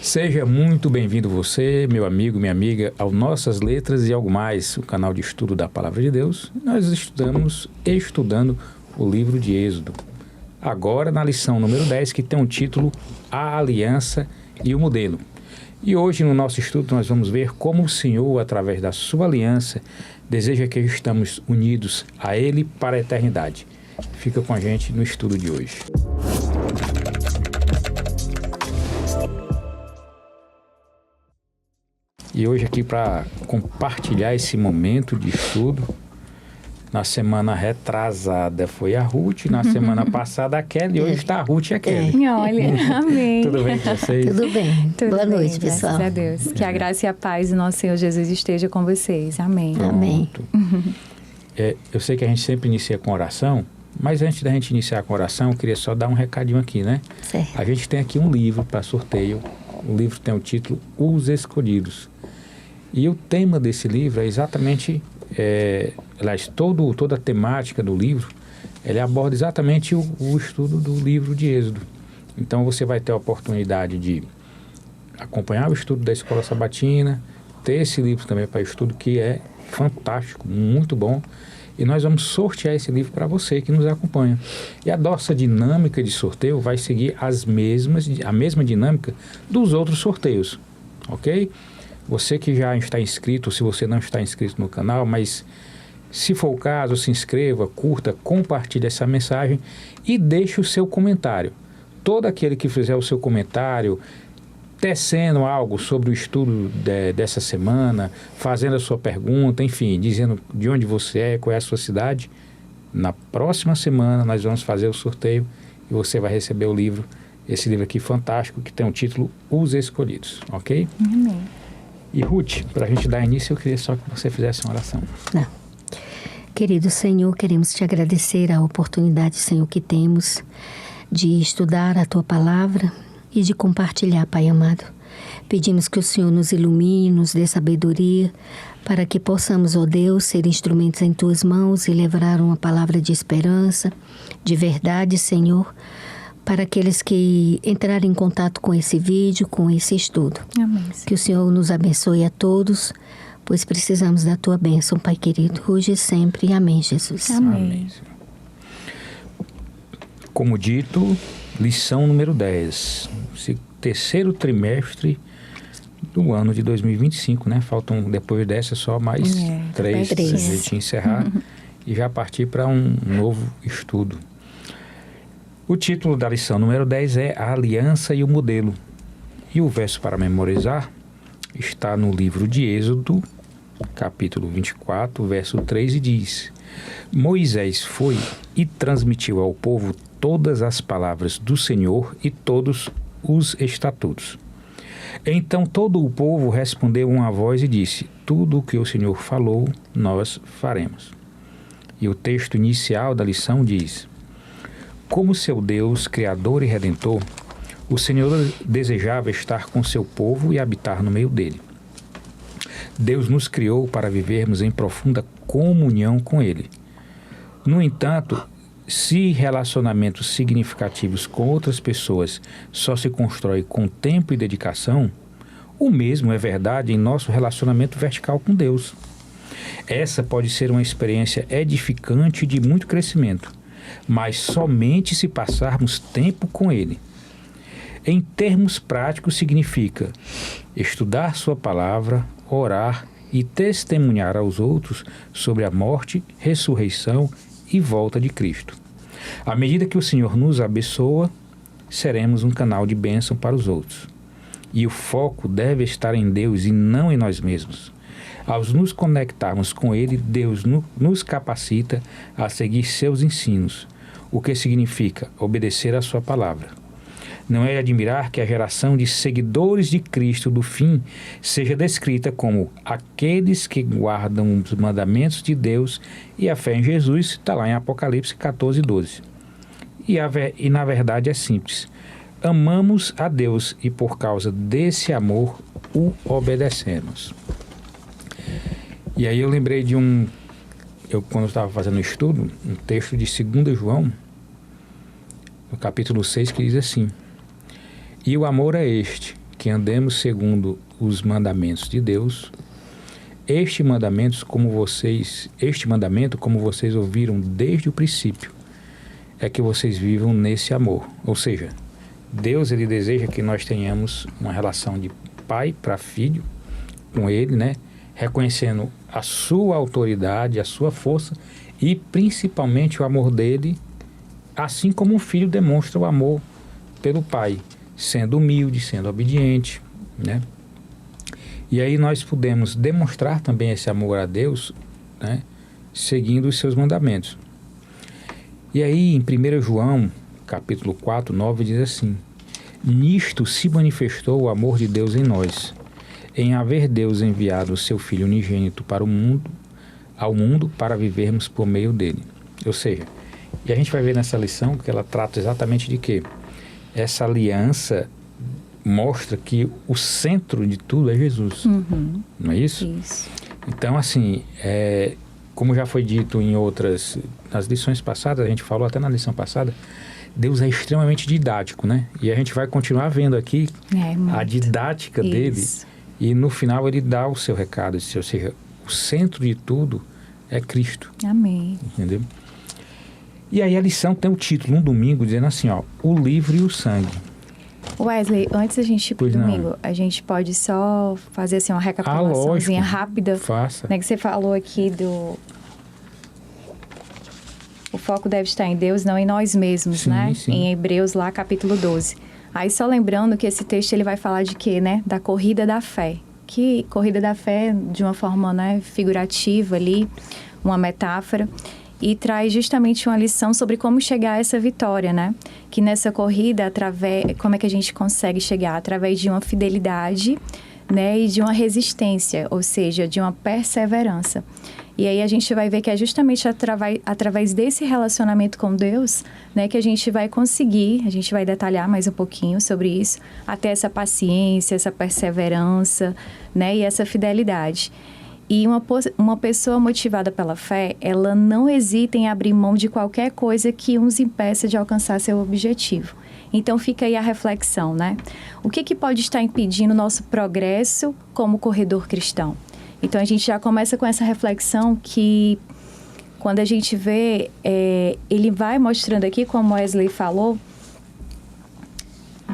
Seja muito bem-vindo você, meu amigo, minha amiga, ao Nossas Letras e Algo Mais, o canal de estudo da Palavra de Deus. Nós estamos estudando o livro de Êxodo. Agora na lição número 10, que tem o título A Aliança e o Modelo. E hoje no nosso estudo nós vamos ver como o Senhor, através da sua aliança, deseja que estamos unidos a Ele para a eternidade. Fica com a gente no estudo de hoje. E hoje aqui para compartilhar esse momento de estudo, na semana retrasada foi a Ruth, na semana passada a Kelly, e hoje está a Ruth e a Kelly. Olha, amém. Tudo bem com vocês? Tudo bem. Boa noite, pessoal. Graças a Deus. Que a graça e a paz do nosso Senhor Jesus esteja com vocês. Amém. Amém. Eu sei que a gente sempre inicia com oração, mas antes da gente iniciar com oração, eu queria só dar um recadinho aqui, né? Certo. A gente tem aqui um livro para sorteio. O livro tem o título Os Escolhidos. E o tema desse livro é exatamente, toda a temática do livro, ele aborda exatamente o estudo do livro de Êxodo. Então você vai ter a oportunidade de acompanhar o estudo da Escola Sabatina, ter esse livro também para estudo, que é fantástico, muito bom. E nós vamos sortear esse livro para você que nos acompanha. E a nossa dinâmica de sorteio vai seguir a mesma dinâmica dos outros sorteios, ok? Você que já está inscrito, se você não está inscrito no canal, mas se for o caso, se inscreva, curta, compartilhe essa mensagem e deixe o seu comentário. Todo aquele que fizer o seu comentário, tecendo algo sobre o estudo dessa semana, fazendo a sua pergunta, enfim, dizendo de onde você é, qual é a sua cidade, na próxima semana nós vamos fazer o sorteio e você vai receber o livro, esse livro aqui fantástico, que tem o título Os Escolhidos, ok? Amém. E Ruth, para a gente dar início, eu queria só que você fizesse uma oração. Não. Querido Senhor, queremos te agradecer a oportunidade, Senhor, que temos de estudar a tua palavra e de compartilhar, Pai amado. Pedimos que o Senhor nos ilumine, nos dê sabedoria, para que possamos, ó Deus, ser instrumentos em tuas mãos e levar uma palavra de esperança, de verdade, Senhor, para aqueles que entrarem em contato com esse vídeo, com esse estudo. Amém. Que o Senhor nos abençoe a todos, pois precisamos da tua bênção, Pai querido, hoje e sempre. Amém, Jesus. Amém. Como dito, lição número 10, esse terceiro trimestre do ano de 2025, né? Faltam, depois dessa, só mais três para a gente encerrar e já partir para um novo estudo. O título da lição número 10 é A Aliança e o Modelo. E o verso para memorizar está no livro de Êxodo, capítulo 24, verso 3, e diz: Moisés foi e transmitiu ao povo todas as palavras do Senhor e todos os estatutos. Então todo o povo respondeu uma voz e disse: Tudo o que o Senhor falou, nós faremos. E o texto inicial da lição diz: Como seu Deus, Criador e Redentor, o Senhor desejava estar com seu povo e habitar no meio dele. Deus nos criou para vivermos em profunda comunhão com Ele. No entanto, se relacionamentos significativos com outras pessoas só se constrói com tempo e dedicação, o mesmo é verdade em nosso relacionamento vertical com Deus. Essa pode ser uma experiência edificante de muito crescimento, mas somente se passarmos tempo com Ele. Em termos práticos, significa estudar sua palavra, orar e testemunhar aos outros sobre a morte, ressurreição e volta de Cristo. À medida que o Senhor nos abençoa, seremos um canal de bênção para os outros. E o foco deve estar em Deus e não em nós mesmos. Ao nos conectarmos com Ele, Deus nos capacita a seguir seus ensinos, o que significa obedecer à sua palavra. Não é de admirar que a geração de seguidores de Cristo do fim seja descrita como aqueles que guardam os mandamentos de Deus e a fé em Jesus, está lá em Apocalipse 14, 12. E na verdade é simples. Amamos a Deus e por causa desse amor o obedecemos. E aí eu lembrei de quando eu estava fazendo o estudo, um texto de 2 João, no capítulo 6, que diz assim: E o amor é este, que andemos segundo os mandamentos de Deus. Este mandamento, como vocês ouviram desde o princípio, é que vocês vivam nesse amor. Ou seja, Deus, ele deseja que nós tenhamos uma relação de pai para filho com ele, né? Reconhecendo a sua autoridade, a sua força e principalmente o amor dele, assim como um filho demonstra o amor pelo pai, sendo humilde, sendo obediente, né? E aí nós podemos demonstrar também esse amor a Deus, né? Seguindo os seus mandamentos. E aí em 1 João, capítulo 4, 9, diz assim: nisto se manifestou o amor de Deus em nós, em haver Deus enviado o seu Filho unigênito ao mundo para vivermos por meio dele. Ou seja, e a gente vai ver nessa lição que ela trata exatamente de quê? Essa aliança mostra que o centro de tudo é Jesus. Uhum. Não é isso? Isso. Então, assim, como já foi dito nas lições passadas, a gente falou até na lição passada, Deus é extremamente didático, né? E a gente vai continuar vendo aqui a didática dele, e no final ele dá o seu recado, ou seja, o centro de tudo é Cristo. Amém. Entendeu? E aí a lição tem o título, um domingo, dizendo assim, ó, o livro e o sangue. Wesley, antes da gente ir pro domingo, a gente pode só fazer assim uma recapitulaçãozinha rápida. Faça. Né, que você falou aqui o foco deve estar em Deus, não em nós mesmos, né? Sim. Em Hebreus, lá, capítulo 12. Aí, só lembrando que esse texto ele vai falar de quê, né? Da corrida da fé. Que corrida da fé, de uma forma, né, figurativa ali, uma metáfora. E traz justamente uma lição sobre como chegar a essa vitória, né? Que nessa corrida, como é que a gente consegue chegar? Através de uma fidelidade, né? E de uma resistência, ou seja, de uma perseverança. E aí a gente vai ver que é justamente através desse relacionamento com Deus, né, que a gente vai conseguir, a gente vai detalhar mais um pouquinho sobre isso, até essa paciência, essa perseverança, né, e essa fidelidade. E uma pessoa motivada pela fé, ela não hesita em abrir mão de qualquer coisa que nos impeça de alcançar seu objetivo. Então fica aí a reflexão, né? O que pode estar impedindo o nosso progresso como corredor cristão? Então, a gente já começa com essa reflexão que, quando a gente vê, ele vai mostrando aqui, como Wesley falou,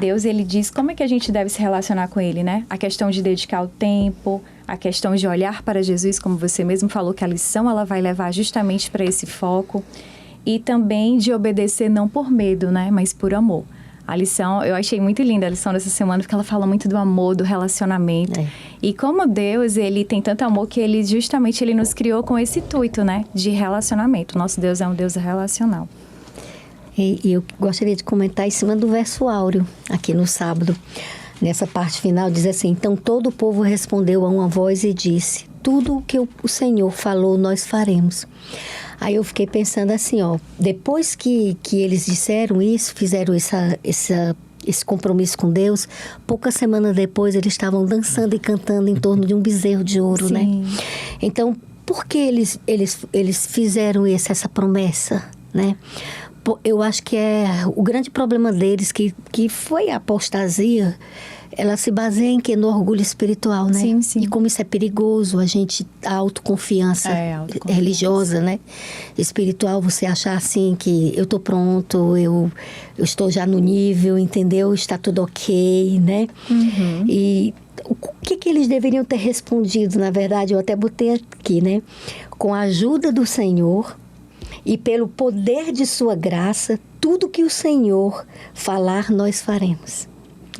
Deus, ele diz como é que a gente deve se relacionar com ele, né? A questão de dedicar o tempo, a questão de olhar para Jesus, como você mesmo falou, que a lição ela vai levar justamente para esse foco. E também de obedecer não por medo, né? Mas por amor. A lição, eu achei muito linda a lição dessa semana, porque ela fala muito do amor, do relacionamento. E como Deus, ele tem tanto amor que ele justamente ele nos criou com esse intuito, né? De relacionamento. Nosso Deus é um Deus relacional. E eu gostaria de comentar em cima do verso áureo, aqui no sábado. Nessa parte final diz assim: então todo o povo respondeu a uma voz e disse: tudo o que o Senhor falou nós faremos. Aí eu fiquei pensando assim, ó, depois que eles disseram isso, fizeram esse compromisso com Deus, poucas semanas depois eles estavam dançando e cantando em torno de um bezerro de ouro, Sim. né? Então, por que eles fizeram essa promessa, né? Eu acho que o grande problema deles, que foi a apostasia, ela se baseia em que? No orgulho espiritual, né? Sim, sim. E como isso é perigoso, a autoconfiança religiosa, né? Espiritual, você achar assim que eu tô pronto, eu estou já no nível, entendeu? Está tudo ok, né? Uhum. E o que eles deveriam ter respondido, na verdade, eu até botei aqui, né? Com a ajuda do Senhor e pelo poder de sua graça, tudo que o Senhor falar, nós faremos.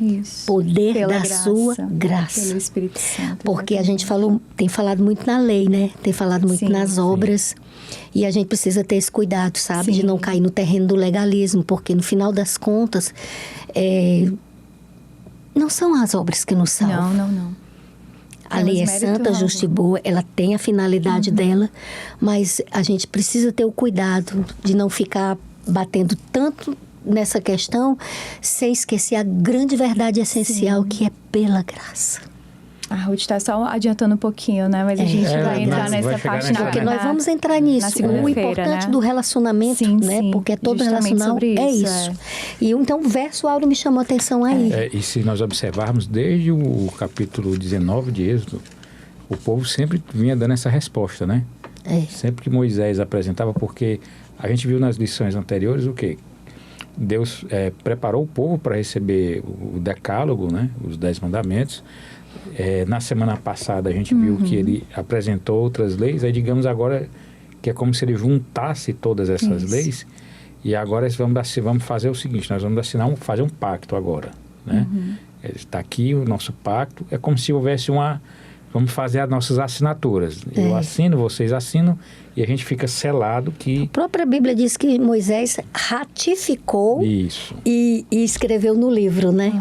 Isso. Poder Pela da graça, sua graça. Pelo Espírito Santo. Porque a gente tem falado muito na lei, né? Tem falado muito nas obras. E a gente precisa ter esse cuidado, sabe? De não cair no terreno do legalismo. Porque no final das contas, não são as obras que nos salvam. Não. A lei é santa, justa e boa, ela tem a finalidade dela, mas a gente precisa ter o cuidado de não ficar batendo tanto nessa questão, sem esquecer a grande verdade essencial, que é pela graça. A Ruth está só adiantando um pouquinho, né? Mas a gente vai entrar nessa parte na porque nós vamos entrar nisso. O importante, né, do relacionamento, sim, né? Sim, porque todo relacional é isso. E então o verso Auro me chamou a atenção aí. E se nós observarmos desde o capítulo 19 de Êxodo, o povo sempre vinha dando essa resposta, né? Sempre que Moisés apresentava, porque a gente viu nas lições anteriores o quê? Deus preparou o povo para receber o decálogo, né? Os 10 mandamentos. Na semana passada a gente viu que ele apresentou outras leis, aí digamos agora que é como se ele juntasse todas essas leis, e agora vamos fazer o seguinte, nós vamos fazer um pacto agora, né? Está aqui o nosso pacto, é como se houvesse vamos fazer as nossas assinaturas, eu assino, vocês assinam, e a gente fica selado que... A própria Bíblia diz que Moisés ratificou isso. E escreveu no livro, né?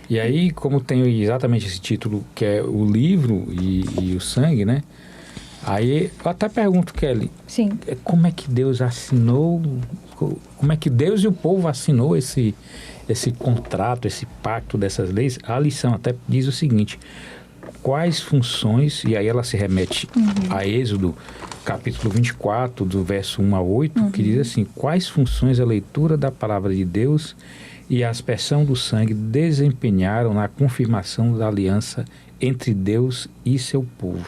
E aí, como tem exatamente esse título, que é o livro e o sangue, né? Aí eu até pergunto, Kelly, sim, como é que Deus assinou, como é que Deus e o povo assinou esse contrato, esse pacto dessas leis? A lição até diz o seguinte: quais funções, e aí ela se remete a Êxodo, capítulo 24, do verso 1 a 8, que diz assim: quais funções a leitura da palavra de Deus e a aspersão do sangue desempenharam na confirmação da aliança entre Deus e seu povo?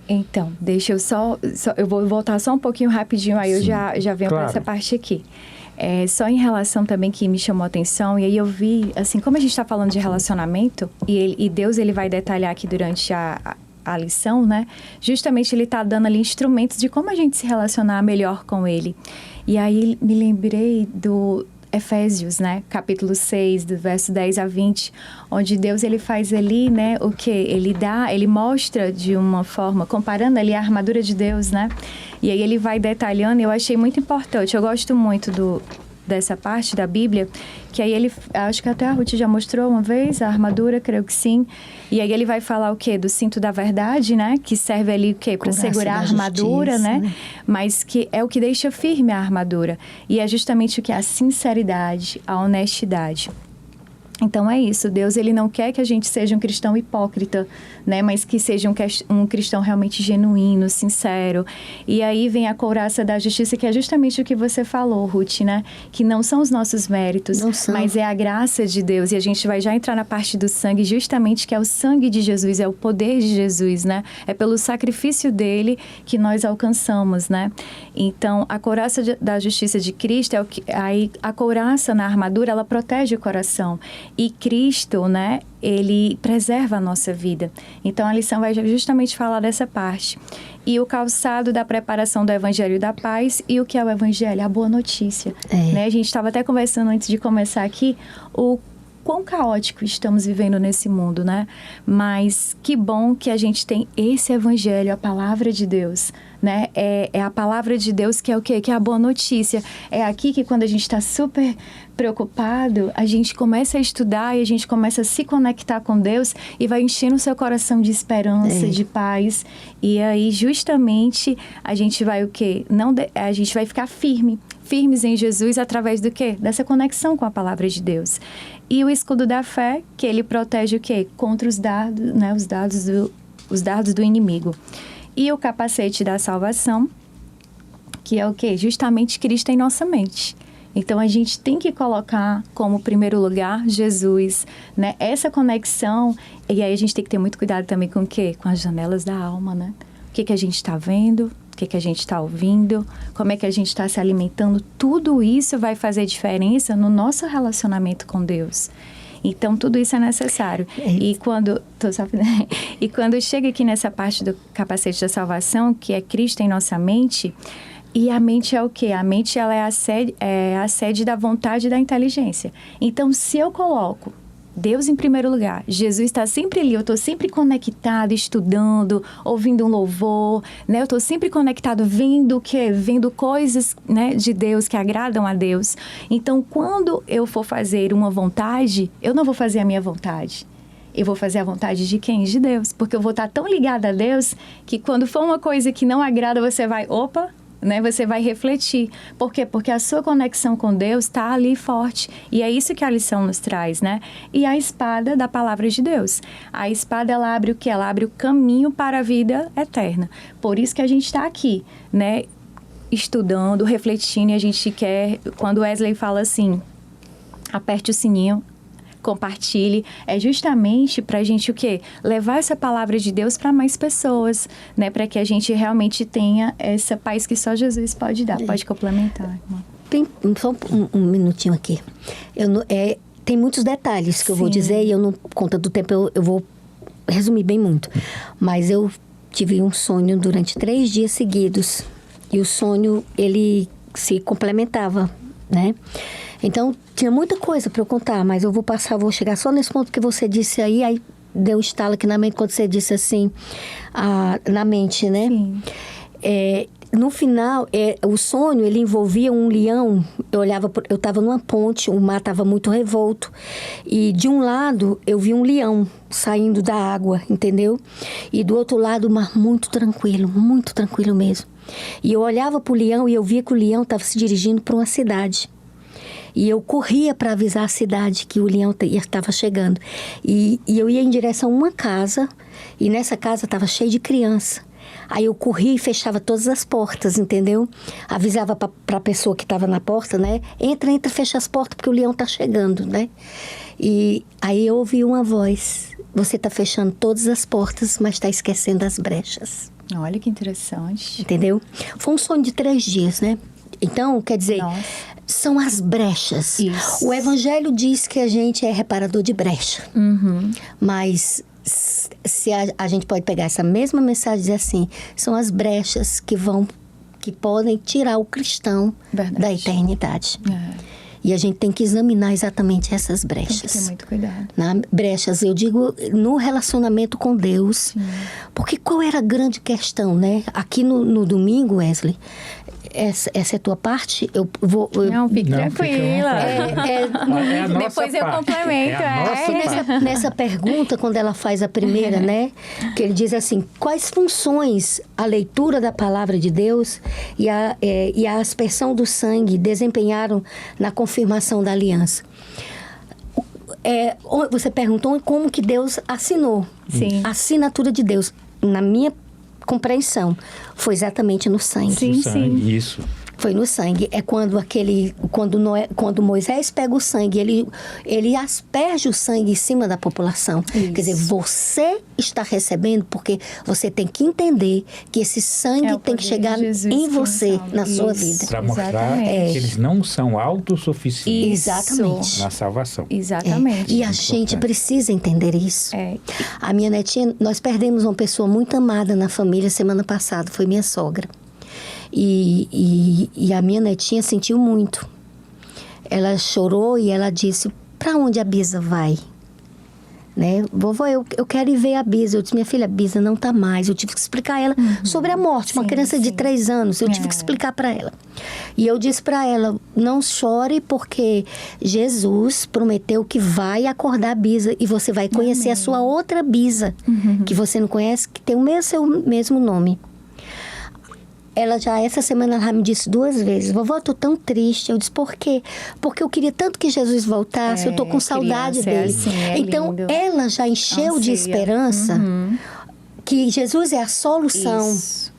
Então, deixa eu eu vou voltar só um pouquinho rapidinho, aí eu já venho para essa parte aqui. Só em relação também que me chamou a atenção, e aí eu vi, assim, como a gente está falando de relacionamento, e Deus ele vai detalhar aqui durante a lição, né? Justamente ele está dando ali instrumentos de como a gente se relacionar melhor com ele. E aí me lembrei do Efésios, né? Capítulo 6, do verso 10 a 20, onde Deus ele faz ali, né? O que? Ele mostra de uma forma, comparando ali a armadura de Deus, né? E aí ele vai detalhando, e eu achei muito importante. Eu gosto muito dessa parte da Bíblia, que aí acho que até a Ruth já mostrou uma vez, a armadura, creio que sim. E aí ele vai falar o quê? Do cinto da verdade, né? Que serve ali o quê? Para segurar a armadura, justiça, né? Mas que é o que deixa firme a armadura. E é justamente o que? A sinceridade, a honestidade. Então é isso, Deus ele não quer que a gente seja um cristão hipócrita, né? Mas que seja um cristão realmente genuíno, sincero. E aí vem a couraça da justiça, que é justamente o que você falou, Ruth, né? Que não são os nossos méritos, mas é a graça de Deus. E a gente vai já entrar na parte do sangue, justamente que é o sangue de Jesus, é o poder de Jesus, né? É pelo sacrifício dele que nós alcançamos, né? Então, a couraça da justiça de Cristo, aí a couraça na armadura, ela protege o coração. E Cristo, né, ele preserva a nossa vida. Então, a lição vai justamente falar dessa parte. E o calçado da preparação do Evangelho da Paz. E o que é o Evangelho? A boa notícia. Né? A gente estava até conversando antes de começar aqui, o quão caótico estamos vivendo nesse mundo, né? Mas que bom que a gente tem esse Evangelho, a Palavra de Deus, né? É a Palavra de Deus que é o quê? Que é a boa notícia. É aqui que quando a gente está super preocupado, a gente começa a estudar e a gente começa a se conectar com Deus e vai enchendo o seu coração de esperança, de paz. E aí, justamente, a gente vai o quê? A gente vai ficar firmes em Jesus através do quê? Dessa conexão com a Palavra de Deus. E o escudo da fé, que ele protege o quê? Contra os dardos, né? Os dardos do inimigo. E o capacete da salvação, que é o quê? Justamente Cristo em nossa mente. Então, a gente tem que colocar como primeiro lugar Jesus, né? Essa conexão, e aí a gente tem que ter muito cuidado também com o quê? Com as janelas da alma, né? O que a gente está vendo, o que a gente está ouvindo, como é que a gente está se alimentando. Tudo isso vai fazer diferença no nosso relacionamento com Deus. Então, tudo isso é necessário. E quando chega aqui nessa parte do capacete da salvação, que é Cristo em nossa mente, e a mente é o quê? A mente ela é a sede da vontade e da inteligência. Então, se eu coloco Deus em primeiro lugar, Jesus está sempre ali, eu estou sempre conectado, estudando, ouvindo um louvor, né? Eu estou sempre conectado, vendo o quê? Vendo coisas, né, de Deus que agradam a Deus. Então, quando eu for fazer uma vontade, eu não vou fazer a minha vontade. Eu vou fazer a vontade de quem? De Deus. Porque eu vou estar tão ligada a Deus que quando for uma coisa que não agrada, você vai, opa, né? Você vai refletir. Por quê? Porque a sua conexão com Deus está ali forte. E é isso que a lição nos traz, né? E a espada da palavra de Deus. A espada, ela abre o quê? Ela abre o caminho para a vida eterna. Por isso que a gente está aqui, né? Estudando, refletindo, e a gente quer... Quando Wesley fala assim, aperte o sininho, compartilhe, é justamente para a gente o quê? Levar essa palavra de Deus para mais pessoas, né? Para que a gente realmente tenha essa paz que só Jesus pode dar. Pode complementar, irmã. Tem só um minutinho aqui. Tem muitos detalhes que eu vou dizer, e eu não, por conta do tempo, eu vou resumir bem muito. Mas eu tive um sonho durante 3 dias seguidos. E o sonho, ele se complementava, né? Então, tinha muita coisa para eu contar, mas eu vou chegar só nesse ponto que você disse aí deu um estalo aqui na mente quando você disse assim, na mente, né? Sim. No final, o sonho, ele envolvia um leão. Eu estava numa ponte, o mar estava muito revolto. E de um lado, eu vi um leão saindo da água, entendeu? E do outro lado, o mar muito tranquilo mesmo. E eu olhava para o leão e eu via que o leão estava se dirigindo para uma cidade. E eu corria para avisar a cidade que o leão estava chegando. E eu ia em direção a uma casa, e nessa casa estava cheia de criança. Aí eu corria e fechava todas as portas, entendeu? Avisava para a pessoa que estava na porta, né? Entra, fecha as portas, porque o leão está chegando, né? E aí eu ouvi uma voz. Você está fechando todas as portas, mas está esquecendo as brechas. Olha que interessante. Entendeu? Foi um sonho de 3 dias, né? Então, quer dizer, são as brechas. Isso. O Evangelho diz que a gente é reparador de brecha. Uhum. Mas se a gente pode pegar essa mesma mensagem e dizer assim, são as brechas que podem tirar o cristão da eternidade. E a gente tem que examinar exatamente essas brechas. Tem que ter muito cuidado. Brechas, eu digo, no relacionamento com Deus. Sim. Porque qual era a grande questão, né? Aqui no domingo, Wesley, essa é a tua parte? Eu vou... Não, fique tranquila. Depois eu complemento. Nessa pergunta, quando ela faz a primeira, né? Que ele diz assim, quais funções a leitura da palavra de Deus e a aspersão do sangue desempenharam na confirmação da aliança? Você perguntou como que Deus assinou. Sim. A assinatura de Deus, na minha compreensão, foi exatamente no sangue. Sim. Isso. Foi no sangue. É quando Moisés pega o sangue, ele asperge o sangue em cima da população. Isso. Quer dizer, você está recebendo porque você tem que entender que esse sangue tem que chegar em você, na sua vida. Para mostrar que eles não são autossuficientes. Exatamente. Na salvação. Exatamente. E a gente precisa entender isso. A minha netinha, nós perdemos uma pessoa muito amada na família semana passada, foi minha sogra. E a minha netinha sentiu muito. Ela chorou e ela disse, para onde a Bisa vai? Né? Vovó, eu quero ir ver a Bisa. Eu disse, minha filha, a Bisa não está mais. Eu tive que explicar a ela sobre a morte. Uma criança de 3 anos. Eu tive que explicar para ela. E eu disse para ela, não chore porque Jesus prometeu que vai acordar a Bisa. E você vai conhecer a sua outra Bisa, que você não conhece, que tem o seu mesmo nome. Essa semana, ela me disse 2 vezes, vovó, eu tô tão triste. Eu disse, por quê? Porque eu queria tanto que Jesus voltasse, eu tô com saudade dele. Assim, então, lindo. Ela já encheu de esperança que Jesus é a solução. Isso.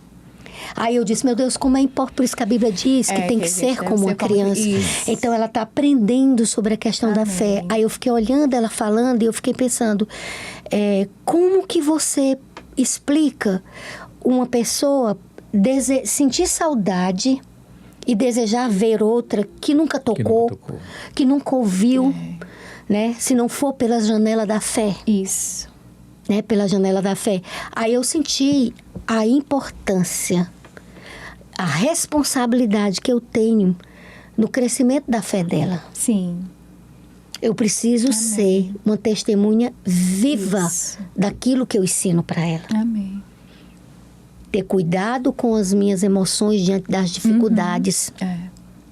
Aí eu disse, meu Deus, como é importante, por isso que a Bíblia diz que tem que ser como uma criança. Então, ela está aprendendo sobre a questão da fé. Aí eu fiquei olhando ela falando e eu fiquei pensando, como que você explica uma pessoa sentir saudade e desejar ver outra que nunca tocou, que nunca ouviu, né? Se não for pela janela da fé. Isso. Né? Pela janela da fé. Aí eu senti a importância, a responsabilidade que eu tenho no crescimento da fé dela. Sim. Eu preciso ser uma testemunha viva daquilo que eu ensino para ela. Amém. Ter cuidado com as minhas emoções diante das dificuldades.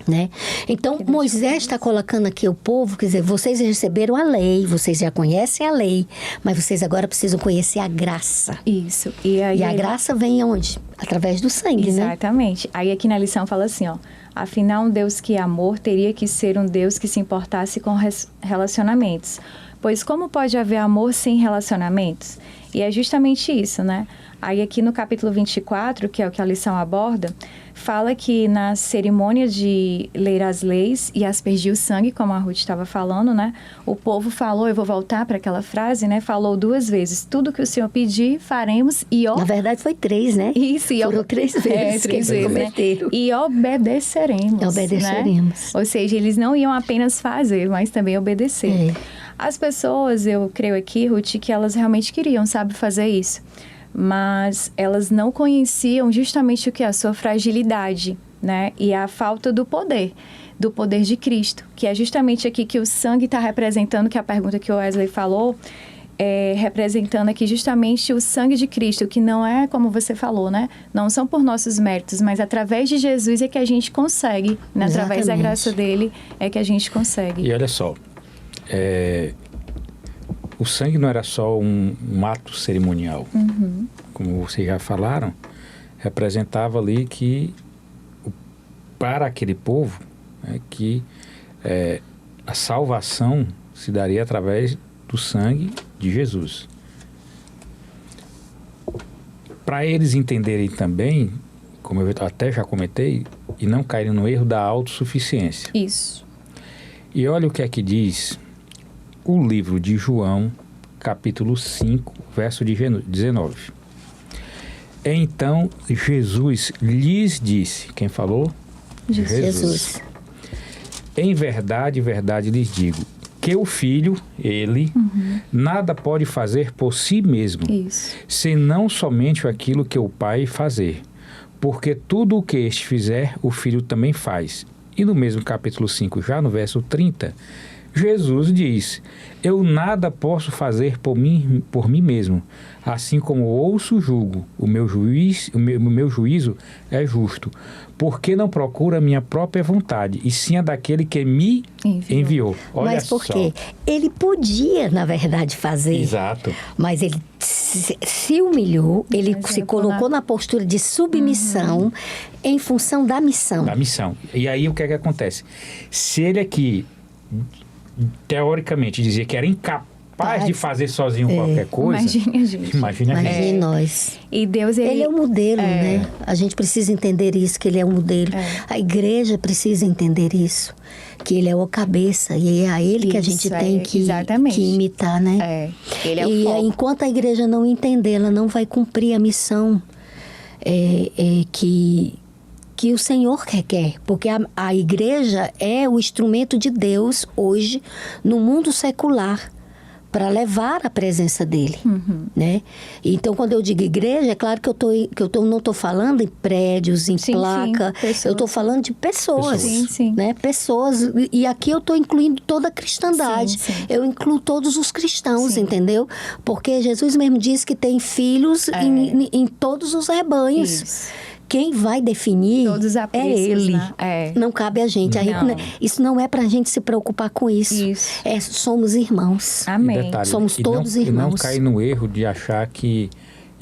Né? Então, Moisés está colocando aqui o povo, quer dizer, vocês receberam a lei, vocês já conhecem a lei, mas vocês agora precisam conhecer a graça. Isso. E a graça vem aonde? Através do sangue, Exatamente. Aí aqui na lição fala assim, ó. Afinal, um Deus que é amor teria que ser um Deus que se importasse com relacionamentos. Pois como pode haver amor sem relacionamentos? E é justamente isso, né? Aí aqui no capítulo 24, que é o que a lição aborda, fala que na cerimônia de ler as leis e aspergir o sangue, como a Ruth estava falando, né? O povo falou, eu vou voltar para aquela frase, né? Falou 2 vezes, tudo que o Senhor pedir, faremos e... Na verdade foi 3, né? Isso. Foram 3 vezes 3 vezes, cometeram. Né? E obedeceremos. Obedeceremos. Né? Ou seja, eles não iam apenas fazer, mas também obedecer. As pessoas, eu creio aqui, Ruth, que elas realmente queriam, sabe, fazer isso. Mas elas não conheciam justamente o que é a sua fragilidade, né? E a falta do poder de Cristo, que é justamente aqui que o sangue está representando, que é a pergunta que o Wesley falou, representando aqui justamente o sangue de Cristo, que não é como você falou, né? Não são por nossos méritos, mas através de Jesus é que a gente consegue, né? Através da graça dele é que a gente consegue. E olha só, o sangue não era só um ato cerimonial. Como vocês já falaram, representava ali que, para aquele povo, que a salvação se daria através do sangue de Jesus. Para eles entenderem também, como eu até já comentei, e não caírem no erro da autossuficiência. Isso. E olha o que é que diz o livro de João, capítulo 5, verso 19. Então Jesus lhes disse, quem falou? Jesus. Em verdade, verdade lhes digo, que o Filho, ele, nada pode fazer por si mesmo, senão somente aquilo que o Pai fazer. Porque tudo o que este fizer, o Filho também faz. E no mesmo capítulo 5, já no verso 30, Jesus diz, eu nada posso fazer por mim mesmo, assim como ouço julgo, o meu juízo é justo, porque não procura a minha própria vontade, e sim a daquele que me enviou. Olha. Mas por quê? Ele podia, na verdade, fazer. Exato. Mas ele se humilhou, ele se colocou na postura de submissão em função da missão. Da missão. E aí o que é que acontece? Se ele aqui, teoricamente, dizia que era incapaz de fazer sozinho qualquer coisa. Imagine a gente. Imagine nós. E Deus, ele é o modelo, né? A gente precisa entender isso, que ele é o modelo. A igreja precisa entender isso, que ele é o cabeça e é a ele que a gente tem que imitar, né? Ele é o foco. Enquanto a igreja não entender, ela não vai cumprir a missão que o Senhor requer, porque a igreja é o instrumento de Deus hoje no mundo secular para levar a presença dele, né? Então, quando eu digo igreja, é claro que eu não estou falando em prédios, em placa, eu estou falando de pessoas, né? Pessoas, e aqui eu estou incluindo toda a cristandade, eu incluo todos os cristãos, entendeu? Porque Jesus mesmo disse que tem filhos em todos os rebanhos. Isso. Quem vai definir é ele. Né? Não cabe a gente. Isso não é pra gente se preocupar com isso. Somos irmãos. Amém. Detalhe, somos todos irmãos. E não cair no erro de achar que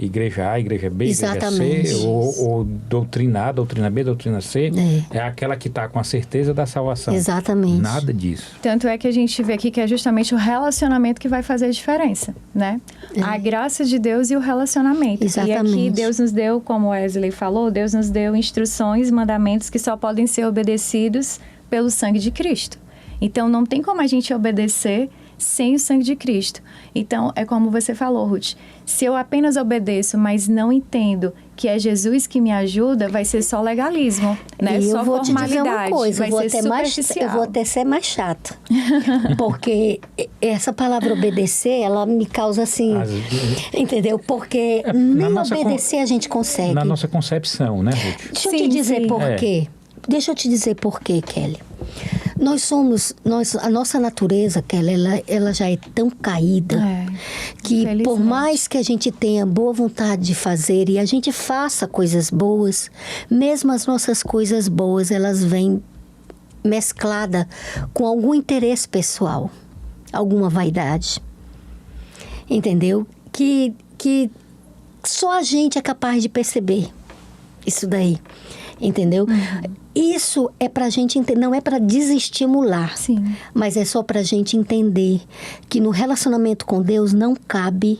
igreja A, igreja B, igreja C, ou doutrina A, doutrina B, doutrina C, é aquela que está com a certeza da salvação. Exatamente. Nada disso. Tanto é que a gente vê aqui que é justamente o relacionamento que vai fazer a diferença, né? A graça de Deus e o relacionamento. Exatamente. E aqui Deus nos deu, como Wesley falou, Deus nos deu instruções, mandamentos que só podem ser obedecidos pelo sangue de Cristo. Então, não tem como a gente obedecer sem o sangue de Cristo. Então, é como você falou, Ruth, se eu apenas obedeço, mas não entendo que é Jesus que me ajuda, vai ser só legalismo, né? E só eu vou te dizer uma coisa, eu vou até ser mais chata, porque essa palavra obedecer, ela me causa assim, entendeu? Porque nem obedecer a gente consegue. Na nossa concepção, né, Ruth? Deixa eu te dizer por quê. Deixa eu te dizer por quê, Kelly. A nossa natureza, Kelly, ela já é tão caída que por mais que a gente tenha boa vontade de fazer e a gente faça coisas boas, mesmo as nossas coisas boas, elas vêm mesclada com algum interesse pessoal, alguma vaidade. Entendeu? Que só a gente é capaz de perceber isso daí. Entendeu? Isso é pra gente entender, não é pra desestimular. Sim. Mas é só pra gente entender que no relacionamento com Deus não cabe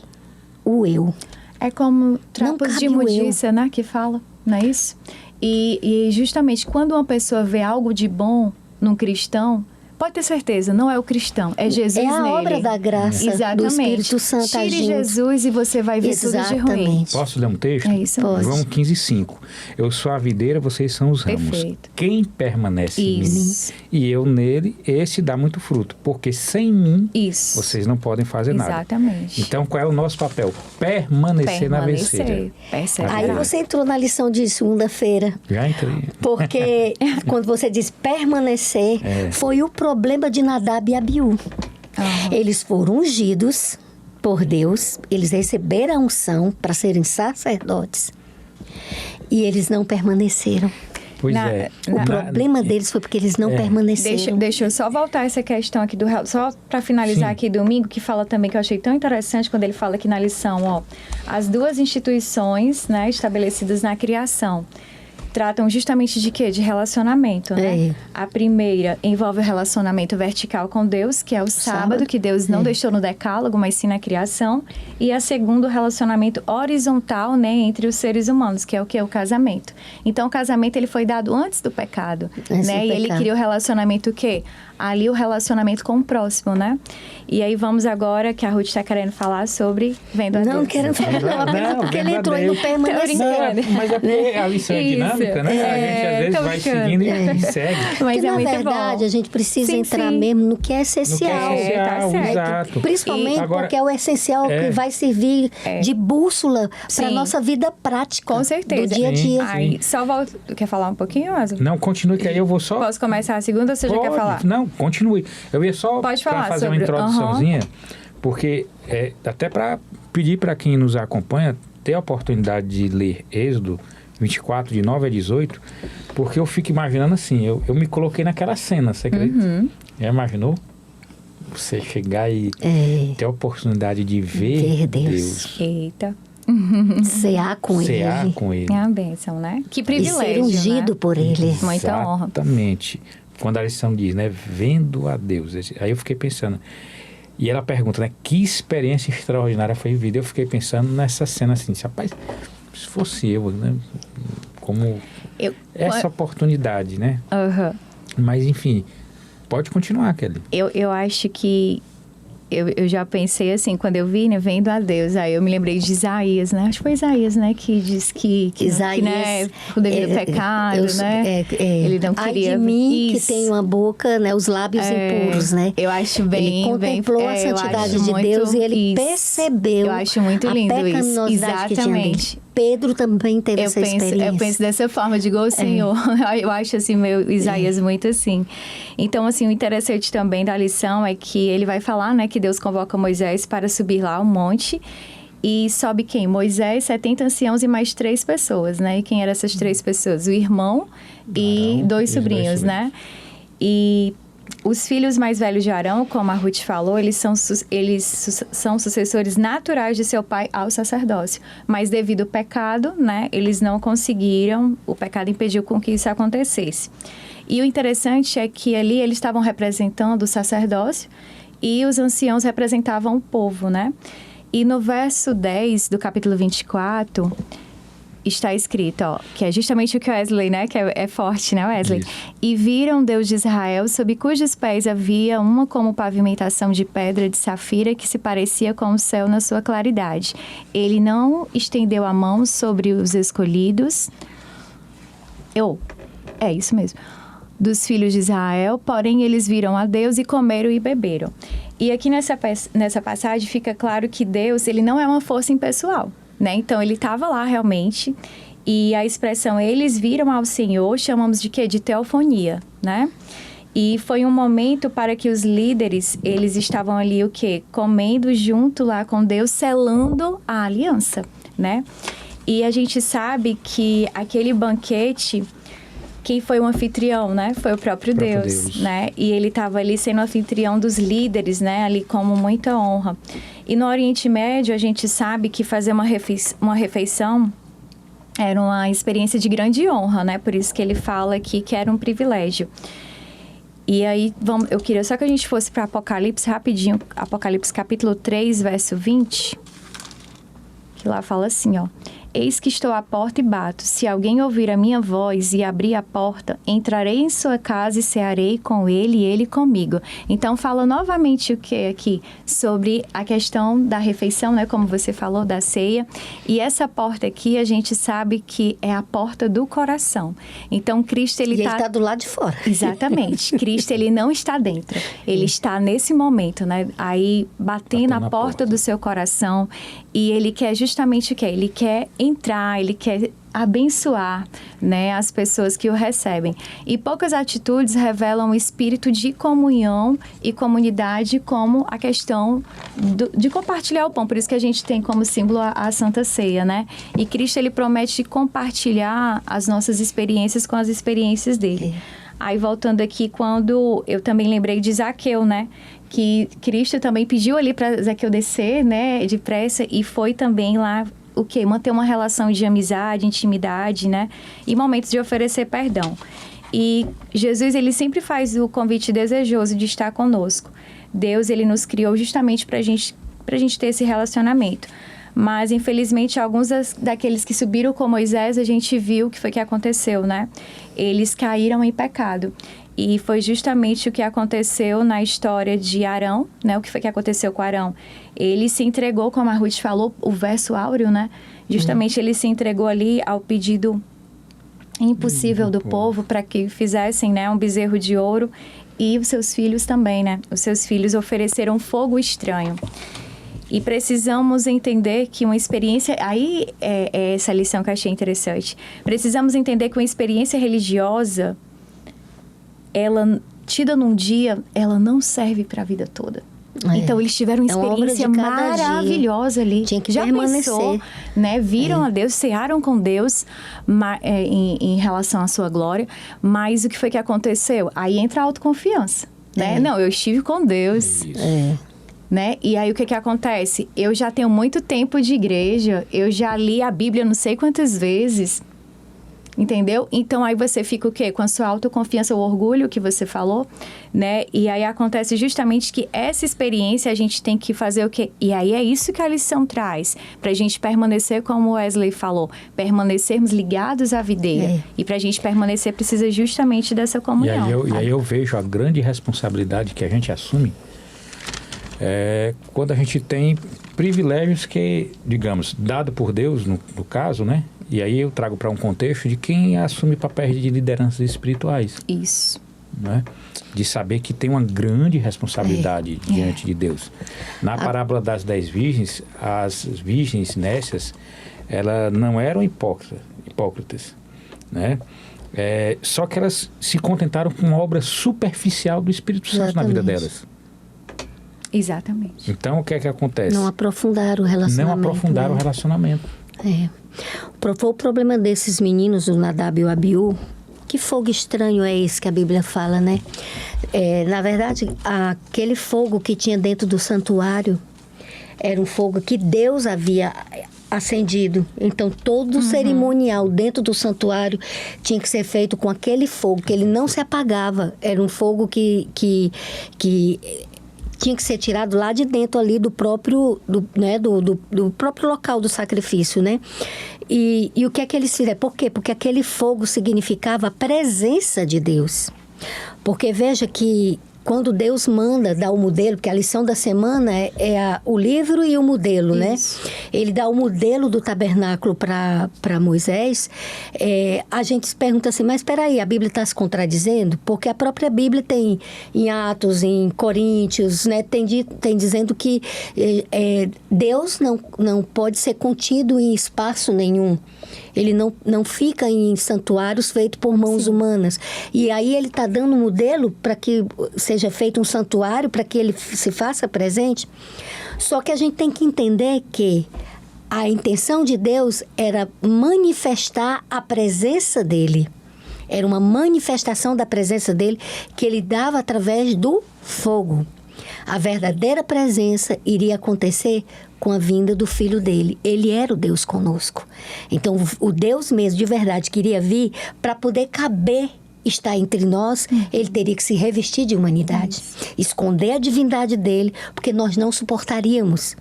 o eu. É como trapos cabe de o eu. imundícia, né? Que fala, não é isso? E justamente quando uma pessoa vê algo de bom num cristão, pode ter certeza, não é o cristão, é Jesus É a nele. obra da graça do Espírito Santo Tire agindo. Jesus e você vai ver tudo de ruim. Exatamente. Posso ler um texto? É isso mesmo. João 15:5. Eu sou a videira, vocês são os ramos. Perfeito. Quem permanece em Isso. mim e eu nele, esse dá muito fruto. Porque sem mim, Isso. vocês não podem fazer nada. Exatamente. Então, qual é o nosso papel? Permanecer na videira. Perseverar. Aí você entrou na lição de segunda-feira. Já entrei. Porque quando você diz permanecer, foi o problema de Nadab e Abiú. Eles foram ungidos por Deus, eles receberam a unção para serem sacerdotes e eles não permaneceram. Pois é. O problema deles foi porque eles não permaneceram. Deixa eu só voltar essa questão aqui só para finalizar Sim. aqui domingo, que fala também, que eu achei tão interessante quando ele fala aqui na lição, ó, as duas instituições, né, estabelecidas na criação, tratam justamente de quê? De relacionamento, né? A primeira envolve o relacionamento vertical com Deus, que é o sábado, que Deus não deixou no decálogo, mas sim na criação. E a segunda, o relacionamento horizontal, né, entre os seres humanos, que é o que? O casamento. Então, o casamento, ele foi dado antes do pecado, né? E ele cria o relacionamento o quê? Ali o relacionamento com o próximo, né? E aí vamos agora, que a Ruth está querendo falar sobre vendo a Deus. Não querendo falar, não, apenas porque ele entrou e não permaneceu. Mas é porque a lição é dinâmica, né? A gente às vezes vai seguindo e segue. Mas Porque, é na muito verdade, bom. a gente precisa Sim, entrar sim. mesmo no que é essencial. No que é essencial, tá certo. exato. Principalmente Agora, porque é o essencial que vai servir de bússola para a Sim. nossa vida prática. Com certeza. Do dia a dia. Aí, só volta. Quer falar um pouquinho, Wesley? Não, continue que aí eu vou só... Posso começar a segunda ou você já quer falar? Não, continue. Eu ia só Pode para falar fazer sobre- uma introduçãozinha, porque até para pedir para quem nos acompanha ter a oportunidade de ler Êxodo 24, de 9 a 18, porque eu fico imaginando assim, eu me coloquei naquela cena, você acredita? Já imaginou? Você chegar e ter a oportunidade de ver Deus. Eita. Cear com Cear ele. com ele. É uma bênção, né? Que E privilégio, ser ungido né? por ele. Muita honra. Exatamente. Quando a lição diz, né? Vendo a Deus. Aí eu fiquei pensando. E ela pergunta, né? Que experiência extraordinária foi vivida. Eu fiquei pensando nessa cena assim, rapaz, se fosse eu, né? Como essa oportunidade, né? Aham. Mas, enfim, pode continuar, Kelly. Eu acho que eu já pensei assim, quando eu vi, né, vendo a Deus, aí eu me lembrei de Isaías, né? Acho que foi Isaías, né, que diz que Isaías, né, o devido pecado, né? Ele não queria... Ai de mim, Isso. que tem uma boca, né, os lábios impuros, né? Eu acho bem... Ele contemplou a eu santidade acho de muito Deus e ele isso. percebeu Eu acho muito lindo a pecaminosidade isso. que tinha dele. Exatamente. Pedro também teve essa experiência. Eu penso dessa forma, digo, ô Senhor, eu acho assim, meu Isaías muito assim. Então, assim, o interessante também da lição é que ele vai falar, né, que Deus convoca Moisés para subir lá ao monte. E sobe quem? Moisés, 70 anciãos e mais 3 pessoas, né? E quem eram essas 3 pessoas? O irmão e 2 sobrinhos, né? E os filhos mais velhos de Arão, como a Ruth falou, eles são sucessores naturais de seu pai ao sacerdócio. Mas devido ao pecado, né, eles não conseguiram, o pecado impediu com que isso acontecesse. E o interessante é que ali eles estavam representando o sacerdócio e os anciãos representavam o povo, né? E no verso 10 do capítulo 24... está escrito, ó, que é justamente o que Wesley, né, que é forte, né, Wesley? Isso. E viram Deus de Israel, sob cujos pés havia uma como pavimentação de pedra de safira que se parecia com o céu na sua claridade. Ele não estendeu a mão sobre os escolhidos, é isso mesmo, dos filhos de Israel, porém eles viram a Deus e comeram e beberam. E aqui nessa passagem fica claro que Deus, ele não é uma força impessoal, né? Então, ele estava lá realmente, e a expressão eles viram ao Senhor, chamamos de quê? De teofonia, né? E foi um momento para que os líderes, eles estavam ali o quê? Comendo junto lá com Deus, selando a aliança, né? E a gente sabe que aquele banquete quem foi o anfitrião, né? Foi o próprio Deus, né? E ele estava ali sendo anfitrião dos líderes, né? Ali como muita honra. E no Oriente Médio, a gente sabe que fazer uma refeição era uma experiência de grande honra, né? Por isso que ele fala aqui que era um privilégio. E aí, eu queria só que a gente fosse para Apocalipse rapidinho. Apocalipse capítulo 3, verso 20. Que lá fala assim, ó. Eis que estou à porta e bato. Se alguém ouvir a minha voz e abrir a porta, entrarei em sua casa e cearei com ele e ele comigo. Então, fala novamente o que aqui? Sobre a questão da refeição, né? Como você falou, da ceia. E essa porta aqui, a gente sabe que é a porta do coração. Então, Cristo, ele está do lado de fora. Exatamente. Cristo, ele não está dentro. Ele está nesse momento, né? Aí, batendo na porta do seu coração. E ele quer justamente o quê? Ele quer entrar, ele quer abençoar, né, as pessoas que o recebem. E poucas atitudes revelam o espírito de comunhão e comunidade, como a questão de compartilhar o pão. Por isso que a gente tem como símbolo a Santa Ceia, né? E Cristo, ele promete compartilhar as nossas experiências com as experiências dele. Aí, voltando aqui, quando eu também lembrei de Zaqueu, né? Que Cristo também pediu ali para Zaqueu descer, né? Depressa, e foi também lá, o quê? Manter uma relação de amizade, intimidade, né? E momentos de oferecer perdão. E Jesus, ele sempre faz o convite desejoso de estar conosco. Deus, ele nos criou justamente pra gente ter esse relacionamento. Mas, infelizmente, alguns daqueles que subiram com Moisés, a gente viu o que foi que aconteceu, né? Eles caíram em pecado. E foi justamente o que aconteceu na história de Arão, né? O que foi que aconteceu com Arão? Ele se entregou, como a Ruth falou, o verso áureo, né? Justamente ele se entregou ali ao pedido impossível do povo para que fizessem, né, um bezerro de ouro. E os seus filhos também, né? Os seus filhos ofereceram fogo estranho. E precisamos entender que uma experiência... Aí é essa lição que eu achei interessante. Precisamos entender que uma experiência religiosa, ela, tida num dia, ela não serve para a vida toda. Então, eles tiveram uma experiência maravilhosa ali. Tinha que já permanecer. Pensou, né? Viram a Deus, cearam com Deus em relação à sua glória. Mas o que foi que aconteceu? Aí entra a autoconfiança, né? Não, eu estive com Deus. Né? E aí, o que acontece? Eu já tenho muito tempo de igreja, eu já li a Bíblia não sei quantas vezes, entendeu? Então, aí você fica o quê? Com a sua autoconfiança, o orgulho que você falou, né? E aí, acontece justamente que essa experiência a gente tem que fazer o quê? E aí, é isso que a lição traz, pra gente permanecer, como o Wesley falou, permanecermos ligados à videira. E pra gente permanecer, precisa justamente dessa comunhão. E aí eu vejo a grande responsabilidade que a gente assume quando a gente tem privilégios que, digamos, dado por Deus, no caso, né? E aí eu trago para um contexto de quem assume papéis de lideranças espirituais. Isso. Né? De saber que tem uma grande responsabilidade diante de Deus. Na parábola das 10 virgens, as virgens nécias, elas não eram hipócritas, né? Só que elas se contentaram com uma obra superficial do Espírito Santo na vida delas. Exatamente. Então, o que é que acontece? Não aprofundaram o relacionamento. Foi o problema desses meninos, o Nadab e o Abiú. Que fogo estranho é esse que a Bíblia fala, né? Na verdade, aquele fogo que tinha dentro do santuário era um fogo que Deus havia acendido. Então, todo o cerimonial dentro do santuário tinha que ser feito com aquele fogo, que ele não se apagava. Era um fogo que tinha que ser tirado lá de dentro ali do próprio local do sacrifício, né? E o que é que eles fizeram? Por quê? Porque aquele fogo significava a presença de Deus. Porque veja que quando Deus manda dar o modelo, porque a lição da semana é o livro e o modelo, né? Ele dá o modelo do tabernáculo para Moisés. A gente se pergunta assim, mas espera aí, a Bíblia está se contradizendo? Porque a própria Bíblia tem, em Atos, em Coríntios, né? Tem dizendo que Deus não pode ser contido em espaço nenhum. Ele não fica em santuários feitos por mãos humanas. E aí ele está dando um modelo para que seja feito um santuário, para que ele se faça presente. Só que a gente tem que entender que a intenção de Deus era manifestar a presença dele. Era uma manifestação da presença dele que ele dava através do fogo. A verdadeira presença iria acontecer com a vinda do Filho dele. Ele era o Deus conosco. Então, o Deus mesmo, de verdade, queria vir para poder caber, estar entre nós, ele teria que se revestir de humanidade. Esconder a divindade dele, porque nós não suportaríamos.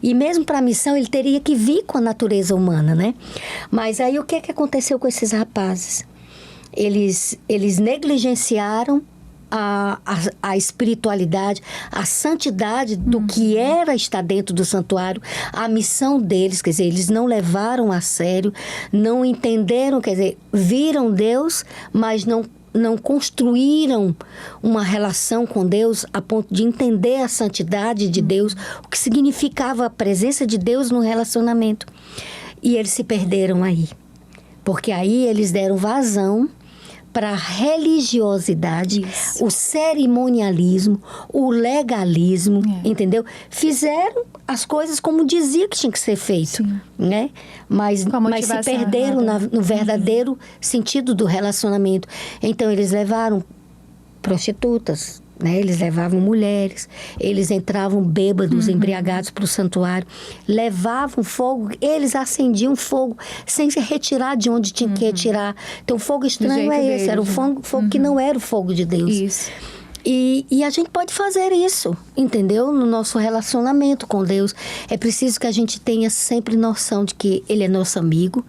E mesmo para a missão, ele teria que vir com a natureza humana, né? Mas aí, o que aconteceu com esses rapazes? Eles negligenciaram a espiritualidade, a santidade do que era estar dentro do santuário, a missão deles, quer dizer, eles não levaram a sério, não entenderam, quer dizer, viram Deus, mas não construíram uma relação com Deus a ponto de entender a santidade de Deus, o que significava a presença de Deus no relacionamento. E eles se perderam aí, porque aí eles deram vazão para a religiosidade, o cerimonialismo, o legalismo, entendeu? Fizeram as coisas como dizia que tinha que ser feito, né? Mas se perderam no verdadeiro sentido do relacionamento. Então, eles levaram prostitutas, né? Eles levavam mulheres, eles entravam bêbados, embriagados para o santuário, levavam fogo, eles acendiam fogo sem se retirar de onde tinha que retirar. Então, o fogo estranho é esse, era o fogo que não era o fogo de Deus. Isso. E a gente pode fazer isso, entendeu? No nosso relacionamento com Deus. É preciso que a gente tenha sempre noção de que Ele é nosso amigo,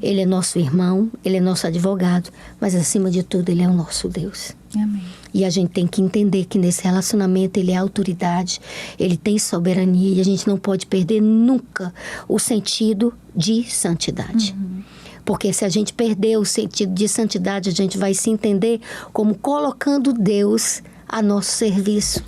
Ele é nosso irmão, Ele é nosso advogado, mas acima de tudo, Ele é o nosso Deus. Amém. E a gente tem que entender que nesse relacionamento Ele é autoridade, Ele tem soberania e a gente não pode perder nunca o sentido de santidade. Porque se a gente perder o sentido de santidade, a gente vai se entender como colocando Deus a nosso serviço.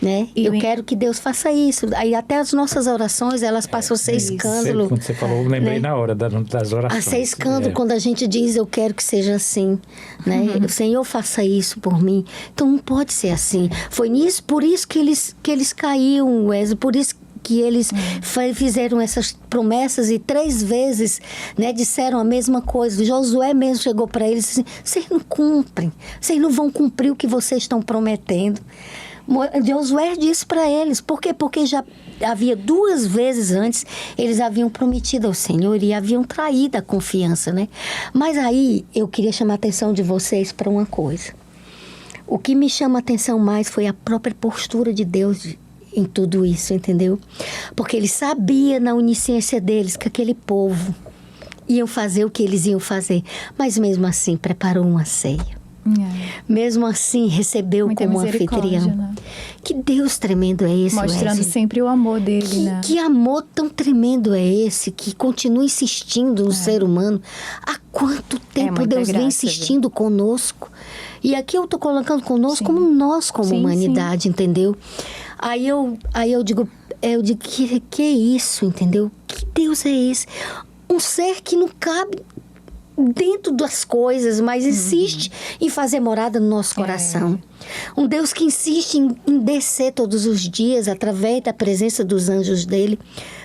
Né? Eu quero que Deus faça isso. Aí até as nossas orações, elas passam a ser escândalo. Quando você falou, eu lembrei, né? Na hora das orações. A ser escândalo quando a gente diz, eu quero que seja assim. Né? O Senhor faça isso por mim. Então não pode ser assim. Foi por isso que eles caíam, Wesley, por isso que eles fizeram essas promessas e 3 vezes, né, disseram a mesma coisa. Josué mesmo chegou para eles e disse assim, vocês não cumprem, vocês não vão cumprir o que vocês estão prometendo. Josué disse para eles, por quê? Porque já havia 2 vezes antes, eles haviam prometido ao Senhor e haviam traído a confiança, né? Mas aí, eu queria chamar a atenção de vocês para uma coisa. O que me chama a atenção mais foi a própria postura de Deus em tudo isso, entendeu? Porque ele sabia na onisciência deles que aquele povo iam fazer o que eles iam fazer, mas mesmo assim preparou uma ceia. Mesmo assim recebeu muita como anfitrião. Né? Que Deus tremendo é esse, mostrando Wesley? sempre o amor dele, né? Que amor tão tremendo é esse que continua insistindo no ser humano? Há quanto tempo Deus vem insistindo conosco? E aqui eu estou colocando conosco como nós, como humanidade, entendeu? Aí eu digo que é isso, entendeu? Que Deus é esse? Um ser que não cabe dentro das coisas, mas insiste em fazer morada no nosso coração. Um Deus que insiste em descer todos os dias através da presença dos anjos dele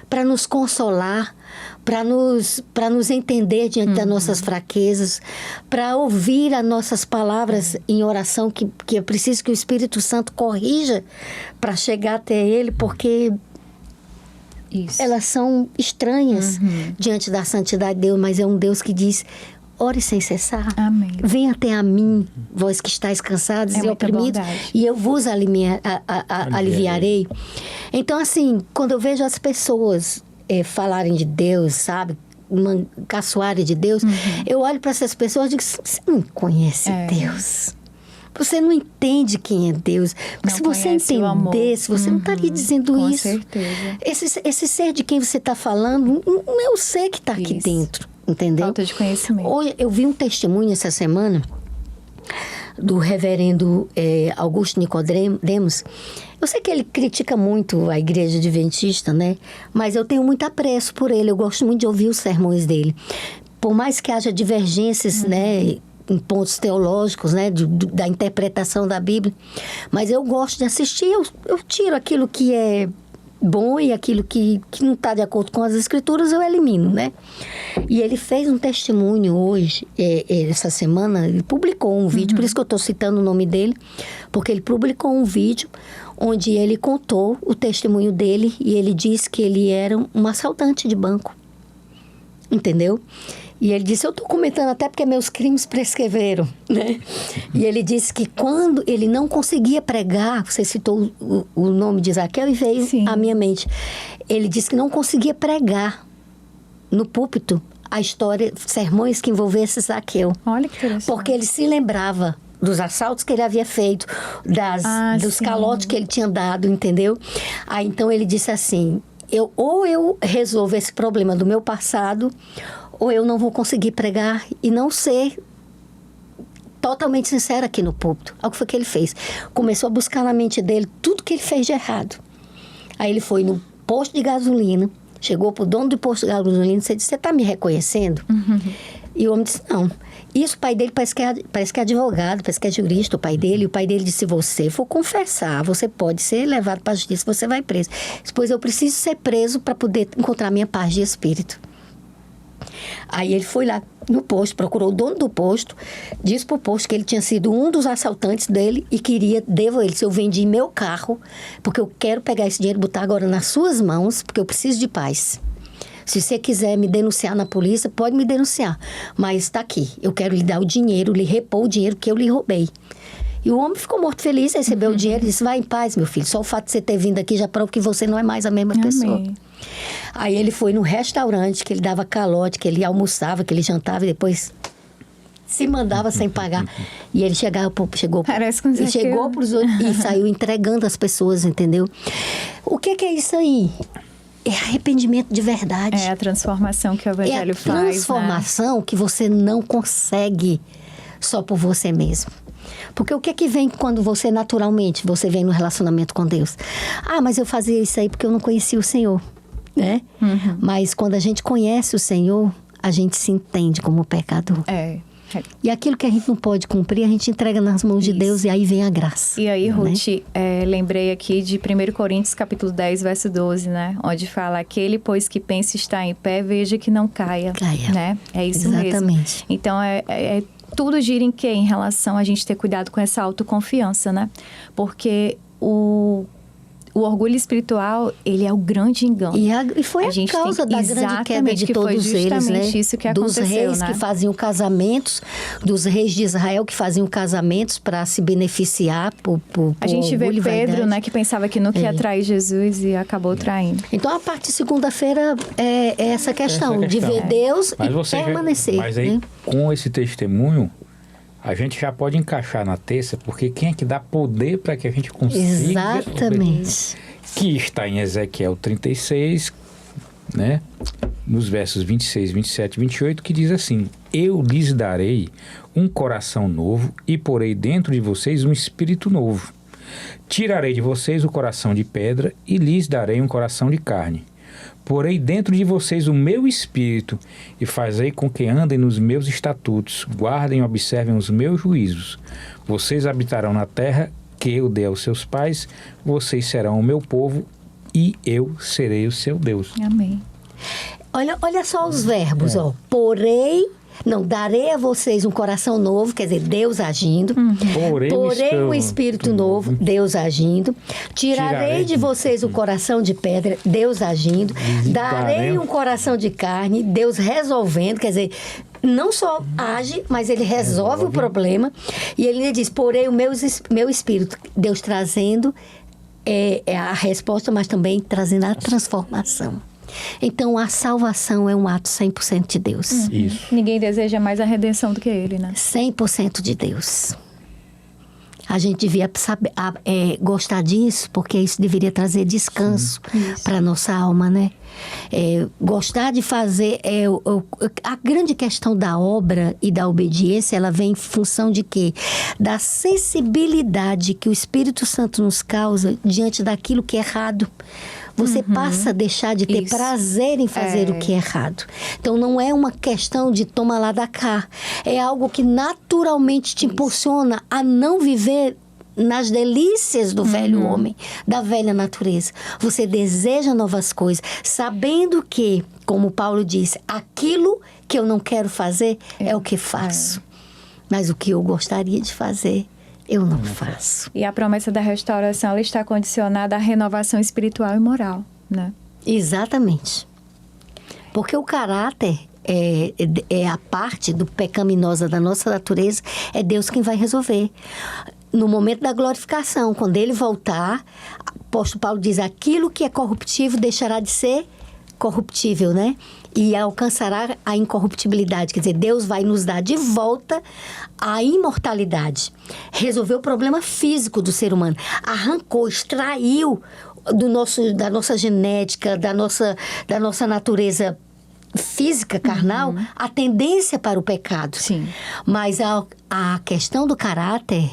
para nos consolar, para nos entender diante das nossas fraquezas, para ouvir as nossas palavras em oração, que é preciso que o Espírito Santo corrija para chegar até ele, porque elas são estranhas diante da santidade de Deus, mas é um Deus que diz, ore sem cessar. Amém. Venha até a mim, vós que estáis cansados e oprimidos, e eu vos aliviarei. Então, assim, quando eu vejo as pessoas falarem de Deus, sabe, caçoarem de Deus, eu olho para essas pessoas e digo, você não conhece Deus. Você não entende quem é Deus. Porque se você entendesse, você não estaria dizendo isso. Com certeza. Esse ser de quem você está falando não é o ser que está aqui dentro, entendeu? Falta de conhecimento. Hoje, eu vi um testemunho essa semana do reverendo Augusto Nicodemos. Eu sei que ele critica muito a igreja adventista, né? Mas eu tenho muito apreço por ele. Eu gosto muito de ouvir os sermões dele. Por mais que haja divergências, né, em pontos teológicos, né, da interpretação da Bíblia, mas eu gosto de assistir, eu tiro aquilo que é bom e aquilo que não está de acordo com as escrituras, eu elimino, né? E ele fez um testemunho hoje, essa semana, ele publicou um vídeo, por isso que eu estou citando o nome dele, porque ele publicou um vídeo onde ele contou o testemunho dele e ele disse que ele era um assaltante de banco, entendeu? E ele disse, eu estou comentando até porque meus crimes prescreveram, né? E ele disse que quando ele não conseguia pregar, você citou o nome de Zaqueu e veio à minha mente. Ele disse que não conseguia pregar no púlpito a história, sermões que envolvessem Zaqueu. Olha que interessante. Porque ele se lembrava dos assaltos que ele havia feito, dos calotes que ele tinha dado, entendeu? Aí então ele disse assim, ou eu resolvo esse problema do meu passado, ou eu não vou conseguir pregar e não ser totalmente sincera aqui no púlpito. Olha o que foi que ele fez. Começou a buscar na mente dele tudo que ele fez de errado. Aí ele foi no posto de gasolina, chegou pro dono do posto de gasolina e disse, você está me reconhecendo? E o homem disse, não. Isso, o pai dele parece que é advogado, parece que é jurista, o pai dele. E o pai dele disse, se você for confessar, você pode ser levado para a justiça, você vai preso. Pois eu preciso ser preso para poder encontrar minha paz de espírito. Aí ele foi lá no posto, procurou o dono do posto, disse pro posto que ele tinha sido um dos assaltantes dele e devo ele, se eu vendi meu carro, porque eu quero pegar esse dinheiro e botar agora nas suas mãos, porque eu preciso de paz. Se você quiser me denunciar na polícia, pode me denunciar, mas está aqui, eu quero lhe dar o dinheiro, lhe repor o dinheiro que eu lhe roubei. E o homem ficou morto feliz, recebeu o dinheiro e disse, vai em paz, meu filho, só o fato de você ter vindo aqui já prova que você não é mais a mesma pessoa. Aí ele foi no restaurante, que ele dava calote, que ele almoçava, que ele jantava e depois se mandava sem pagar. E ele chegou pros outros e saiu entregando as pessoas, entendeu? O que é isso aí? É arrependimento de verdade. É a transformação que o Evangelho faz. É a transformação, né? Que você não consegue só por você mesmo. Porque o que é que vem quando você naturalmente, você vem no relacionamento com Deus? Ah, mas eu fazia isso aí porque eu não conhecia o Senhor, né? Mas quando a gente conhece o Senhor, a gente se entende como pecador. E aquilo que a gente não pode cumprir, a gente entrega nas mãos de Deus e aí vem a graça. E aí, né? Ruth, lembrei aqui de 1 Coríntios capítulo 10, verso 12, né? Onde fala, aquele, pois, que pensa estar em pé, veja que não caia. Né? É isso Exatamente. mesmo. Então, tudo gira em quê? Em relação a gente ter cuidado com essa autoconfiança, né? Porque o orgulho espiritual, ele é o grande engano. E foi a causa da grande queda de todos eles, né? Isso que aconteceu, dos reis, né? Que faziam casamentos, dos reis de Israel que faziam casamentos para se beneficiar por a gente vê Pedro, né? Que pensava que nunca ia trair Jesus e acabou traindo. Então, a parte de segunda-feira é essa questão de ver Deus e permanecer. Mas aí, com esse testemunho, a gente já pode encaixar na terça, porque quem é que dá poder para que a gente consiga... Exatamente. Que está em Ezequiel 36, né? Nos versos 26, 27 e 28, que diz assim, eu lhes darei um coração novo e porei dentro de vocês um espírito novo. Tirarei de vocês o coração de pedra e lhes darei um coração de carne. Porei dentro de vocês o meu espírito e fazei com que andem nos meus estatutos, guardem e observem os meus juízos. Vocês habitarão na terra que eu dei aos seus pais, vocês serão o meu povo e eu serei o seu Deus. Amém. Olha só os verbos, ó. Darei a vocês um coração novo, quer dizer, Deus agindo. Porém um espírito novo, Deus agindo. Tirarei de vocês o coração de pedra, Deus agindo. Darei um coração de carne, Deus resolvendo, quer dizer, não só age, mas ele resolve o problema. E ele diz, porém o meu espírito, Deus trazendo a resposta, mas também trazendo a transformação. Então, a salvação é um ato 100% de Deus. Isso. Ninguém deseja mais a redenção do que ele, né? 100% de Deus. A gente devia saber, gostar disso, porque isso deveria trazer descanso para a nossa alma, né? Gostar de fazer... a grande questão da obra e da obediência, ela vem em função de quê? Da sensibilidade que o Espírito Santo nos causa diante daquilo que é errado. Você passa a deixar de ter prazer em fazer o que é errado. Então, não é uma questão de toma lá da cá. É algo que naturalmente te impulsiona a não viver nas delícias do velho homem, da velha natureza. Você deseja novas coisas, sabendo que, como Paulo disse, aquilo que eu não quero fazer é o que faço. Mas o que eu gostaria de fazer, eu não faço. E a promessa da restauração, ela está condicionada à renovação espiritual e moral, né? Exatamente. Porque o caráter é a parte do pecaminosa da nossa natureza, é Deus quem vai resolver. No momento da glorificação, quando ele voltar, o apóstolo Paulo diz, aquilo que é corruptível deixará de ser corruptível, né? E alcançará a incorruptibilidade. Quer dizer, Deus vai nos dar de volta a imortalidade. Resolveu o problema físico do ser humano. Arrancou, extraiu da nossa genética, da nossa natureza física, carnal, a tendência para o pecado. Sim. Mas a questão do caráter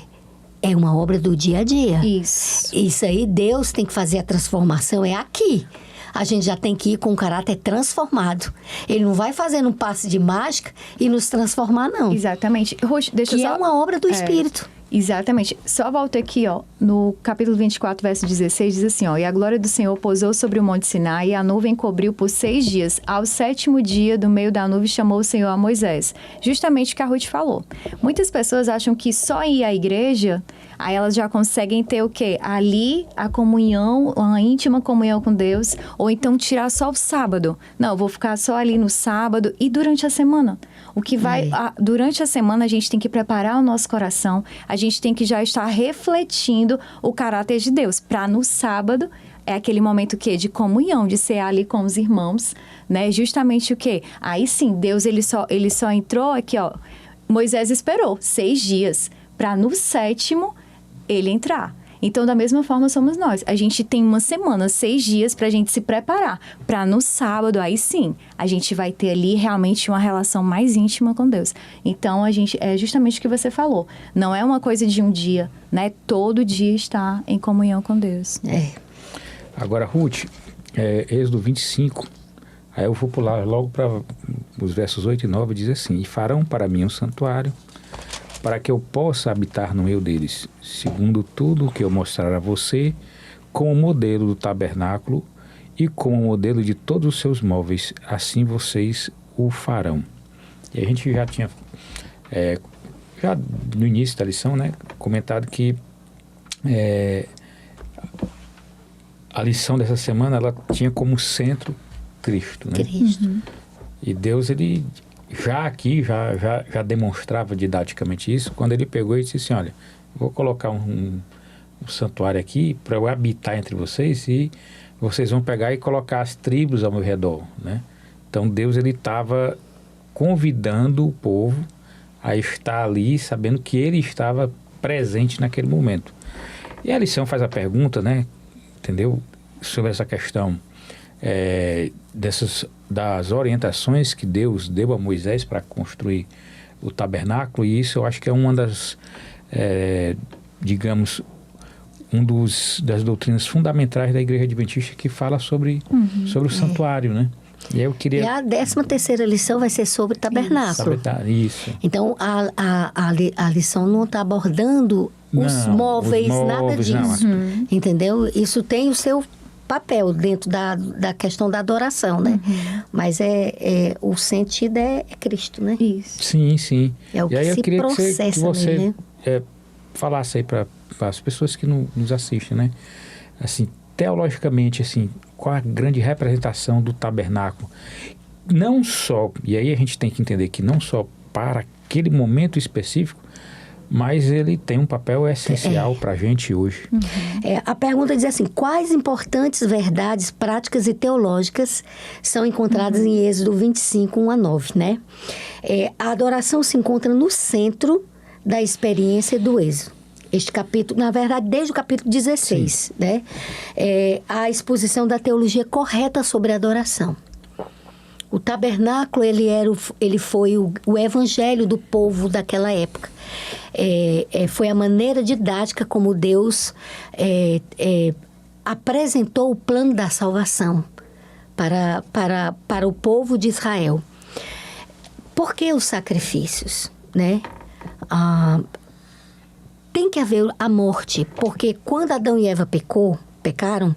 é uma obra do dia a dia. Isso aí, Deus tem que fazer a transformação, é aqui. A gente já tem que ir com o caráter transformado. Ele não vai fazer um passe de mágica e nos transformar, não. Exatamente. Ruth, deixa eu só... é uma obra do Espírito. Exatamente. Só volta aqui, ó, no capítulo 24, verso 16, diz assim, ó, e a glória do Senhor pousou sobre o monte Sinai, e a nuvem cobriu por 6 dias. Ao 7º dia, do meio da nuvem, chamou o Senhor a Moisés. Justamente o que a Ruth falou. Muitas pessoas acham que só ir à igreja, aí elas já conseguem ter o quê? Ali, a comunhão, a íntima comunhão com Deus, ou então tirar só o sábado. Não, eu vou ficar só ali no sábado e durante a semana. O que vai... durante a semana, a gente tem que preparar o nosso coração, a gente tem que já estar refletindo o caráter de Deus, para no sábado, é aquele momento o quê? De comunhão, de ser ali com os irmãos, né? Justamente o quê? Aí sim, Deus, ele só entrou aqui, ó, Moisés esperou 6 dias, para no 7º ele entrar. Então, da mesma forma, somos nós. A gente tem uma semana, 6 dias, para a gente se preparar. Para no sábado, aí sim, a gente vai ter ali realmente uma relação mais íntima com Deus. Então, é justamente o que você falou. Não é uma coisa de um dia, né? Todo dia estar em comunhão com Deus. Agora, Ruth, Êxodo 25, aí eu vou pular logo para os versos 8 e 9, diz assim, e farão para mim um santuário, para que eu possa habitar no meio deles, segundo tudo o que eu mostrar a você, como modelo do tabernáculo e como modelo de todos os seus móveis, assim vocês o farão. E a gente já tinha, já no início da lição, né, comentado que a lição dessa semana, ela tinha como centro Cristo, né? Cristo. E Deus, ele... já demonstrava didaticamente isso, quando ele pegou e disse assim, olha, vou colocar um santuário aqui para eu habitar entre vocês e vocês vão pegar e colocar as tribos ao meu redor, né? Então Deus, ele estava convidando o povo a estar ali, sabendo que ele estava presente naquele momento. E a lição faz a pergunta, né, entendeu, sobre essa questão das orientações que Deus deu a Moisés para construir o tabernáculo, e isso eu acho que é uma das, digamos, das doutrinas fundamentais da Igreja Adventista, que fala sobre o santuário, né? E eu queria... E a 13ª lição vai ser sobre tabernáculo. Isso. Então, a lição não está abordando os móveis, nada disso. Entendeu? Isso tem o seu papel dentro da questão da adoração, né? Mas o sentido é Cristo, né? Isso. É Sim. o e aí que eu se queria processa que você nele, né? falasse aí para as pessoas que nos assistem, né? Assim, teologicamente, assim, qual a grande representação do tabernáculo? Não só, e aí a gente tem que entender que não só para aquele momento específico, mas ele tem um papel essencial para a gente hoje. A pergunta diz assim, quais importantes verdades práticas e teológicas são encontradas em Êxodo 25, 1 a 9, né? A adoração se encontra no centro da experiência do Êxodo. Este capítulo, na verdade, desde o capítulo 16, né? A exposição da teologia correta sobre a adoração. O tabernáculo, ele foi o evangelho do povo daquela época. Foi a maneira didática como Deus apresentou o plano da salvação para o povo de Israel. Por que os sacrifícios, né? tem que haver a morte, porque quando Adão e Eva pecaram,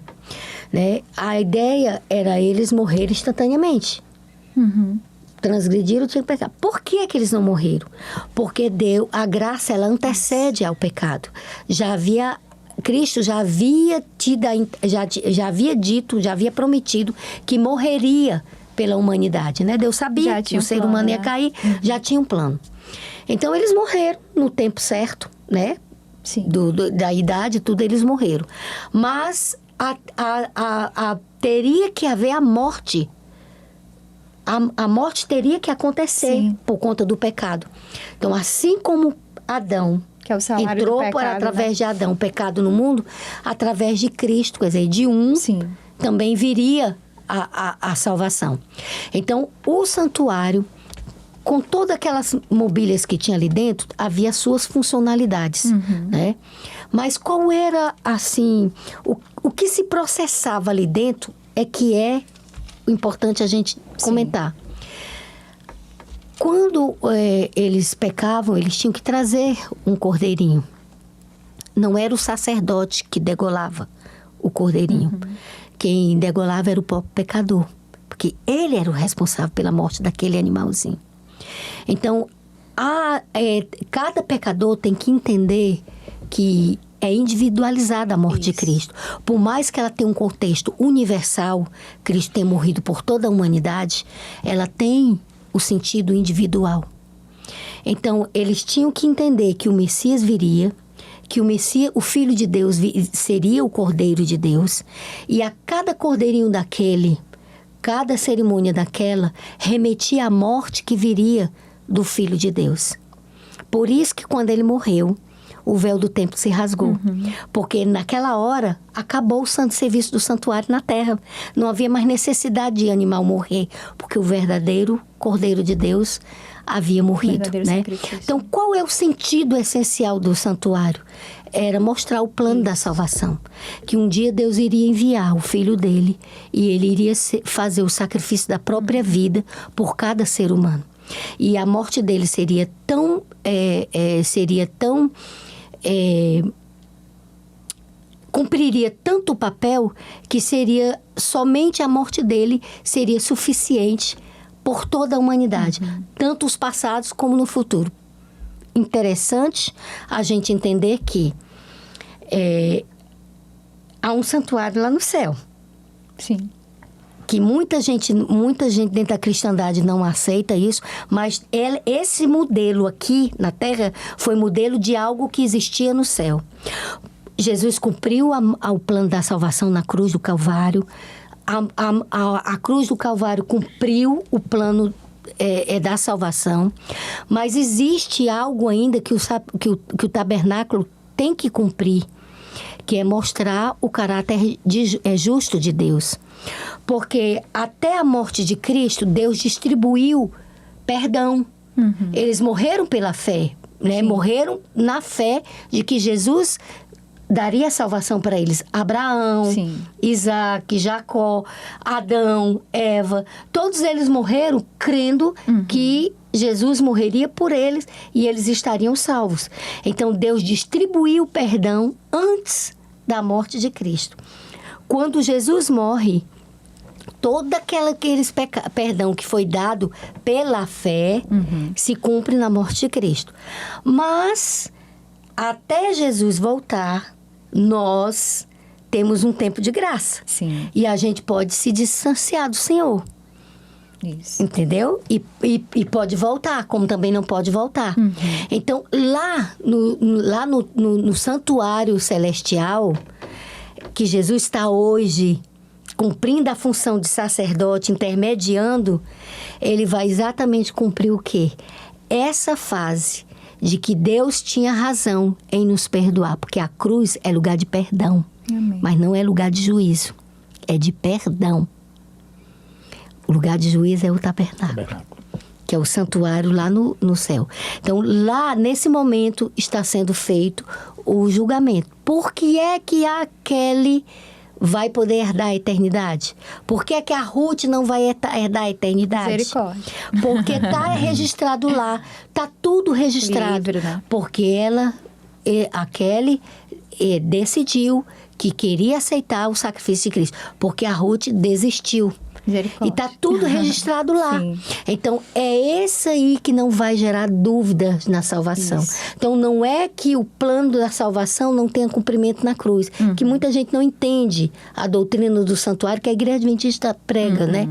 né, a ideia era eles morrerem instantaneamente. Transgrediram, tinha que pecar. Por que que eles não morreram? Porque a graça, ela antecede ao pecado. Cristo já havia dito, já havia prometido que morreria pela humanidade, né? Deus sabia que o ser humano ia cair, já tinha um plano. Então, eles morreram no tempo certo, né? Sim. Da idade, tudo, eles morreram. Mas teria que haver a morte. A morte teria que acontecer. Sim. Por conta do pecado. Então, assim como Adão que é o salário entrou do pecado, através né? de Adão, o pecado no mundo, através de Cristo, quer dizer, de um, Sim. também viria a salvação. Então, o santuário, com todas aquelas mobílias que tinha ali dentro, havia suas funcionalidades, né? Mas qual era, assim, o que se processava ali dentro que é importante a gente comentar. Quando eles pecavam, eles tinham que trazer um cordeirinho. Não era o sacerdote que degolava o cordeirinho. Quem degolava era o próprio pecador, porque ele era o responsável pela morte daquele animalzinho. Então, cada pecador tem que entender que é individualizada a morte de Cristo. Por mais que ela tenha um contexto universal, Cristo tenha morrido por toda a humanidade, ela tem o sentido individual. Então, eles tinham que entender que o Messias viria, que o Filho de Deus seria o Cordeiro de Deus, e a cada cordeirinho daquele, cada cerimônia daquela, remetia à morte que viria do Filho de Deus. Por isso que quando ele morreu, o véu do templo se rasgou. Porque naquela hora, acabou o santo serviço do santuário na terra. Não havia mais necessidade de animal morrer, porque o verdadeiro Cordeiro de Deus havia morrido, né? Então, qual é o sentido essencial do santuário? Era mostrar o plano da salvação. Que um dia Deus iria enviar o Filho dele e ele iria fazer o sacrifício da própria vida por cada ser humano. E a morte dele seria tão cumpriria tanto o papel que somente a morte dele seria suficiente por toda a humanidade, tanto os passados como no futuro. Interessante a gente entender que há um santuário lá no céu. Sim. Que muita gente dentro da cristandade não aceita isso, mas esse modelo aqui na Terra foi modelo de algo que existia no céu. Jesus cumpriu o plano da salvação na cruz do Calvário. A cruz do Calvário cumpriu o plano da salvação, mas existe algo ainda que o tabernáculo tem que cumprir, que é mostrar o caráter justo de Deus. Porque até a morte de Cristo, Deus distribuiu perdão. Eles morreram pela fé, né? Morreram na fé de que Jesus daria salvação para eles. Abraão, Isaac, Jacó, Adão, Eva, todos eles morreram crendo que Jesus morreria por eles e eles estariam salvos. Então, Deus distribuiu o perdão antes da morte de Cristo. Quando Jesus morre, todo aquele perdão que foi dado pela fé se cumpre na morte de Cristo. Mas, até Jesus voltar, nós temos um tempo de graça. Sim. E a gente pode se distanciar do Senhor. Isso. Entendeu? E pode voltar, como também não pode voltar. Então, lá no santuário celestial, que Jesus está hoje cumprindo a função de sacerdote, intermediando, ele vai exatamente cumprir o quê? Essa fase de que Deus tinha razão em nos perdoar, porque a cruz é lugar de perdão, mas não é lugar de juízo, é de perdão. O lugar de juízo é o tabernáculo, que é o santuário lá no céu. Então, lá, nesse momento, está sendo feito o julgamento. Por que é que aquele vai poder herdar a eternidade? Por que é que a Ruth não vai herdar a eternidade? Misericórdia. Porque está registrado lá, está tudo registrado. Livre, né? Porque ela aquele decidiu que queria aceitar o sacrifício de Cristo, porque a Ruth desistiu. E está tudo registrado lá. Sim. Então, é esse aí que não vai gerar dúvidas na salvação. Isso. Então, não é que o plano da salvação não tenha cumprimento na cruz. Que muita gente não entende a doutrina do santuário que a Igreja Adventista prega, né?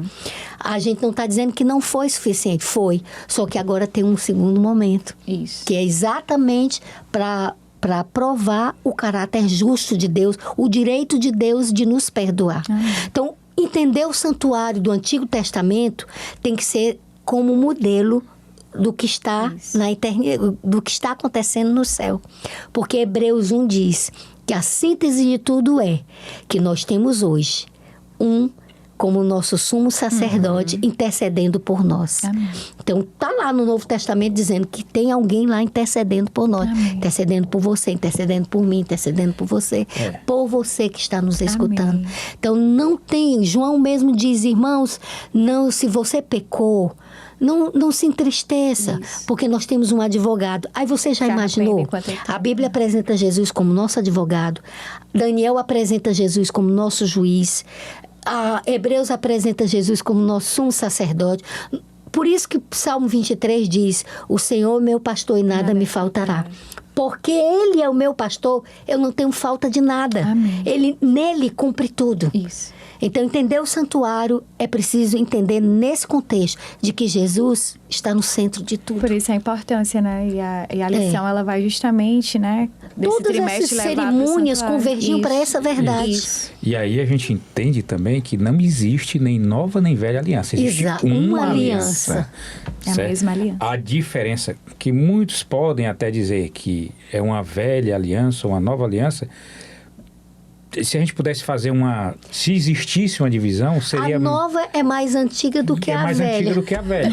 A gente não está dizendo que não foi suficiente. Foi. Só que agora tem um segundo momento. Isso. Que é exatamente para provar o caráter justo de Deus, o direito de Deus de nos perdoar. Então, entender o santuário do Antigo Testamento tem que ser como modelo do que está na eternidade, do que está acontecendo no céu. Porque Hebreus 1 diz que a síntese de tudo é que nós temos hoje como nosso sumo sacerdote intercedendo por nós. Amém. Então, está lá no Novo Testamento dizendo que tem alguém lá intercedendo por nós. Amém. Intercedendo por você, intercedendo por mim, intercedendo por você. Por você que está nos escutando. Amém. Então, não tem... João mesmo diz, irmãos, não, se você pecou, não se entristeça, porque nós temos um advogado. Aí você já imaginou? A Bíblia apresenta Jesus como nosso advogado. Daniel apresenta Jesus como nosso juiz. Hebreus apresenta Jesus como nosso sumo sacerdote. Por isso que o Salmo 23 diz: o Senhor é meu pastor e nada me faltará. Porque Ele é o meu pastor, eu não tenho falta de nada. Amém. Nele cumpre tudo. Isso. Então, entender o santuário é preciso entender nesse contexto de que Jesus está no centro de tudo. Por isso a importância, né? E a lição, ela vai justamente, né? Todas essas cerimônias convergiam para essa verdade. Isso. E aí a gente entende também que não existe nem nova nem velha aliança. Existe uma aliança. É a mesma aliança. A diferença que muitos podem até dizer que é uma velha aliança ou uma nova aliança, se a gente pudesse fazer se existisse uma divisão, seria... A nova é mais antiga do que a velha. É mais antiga do que a velha.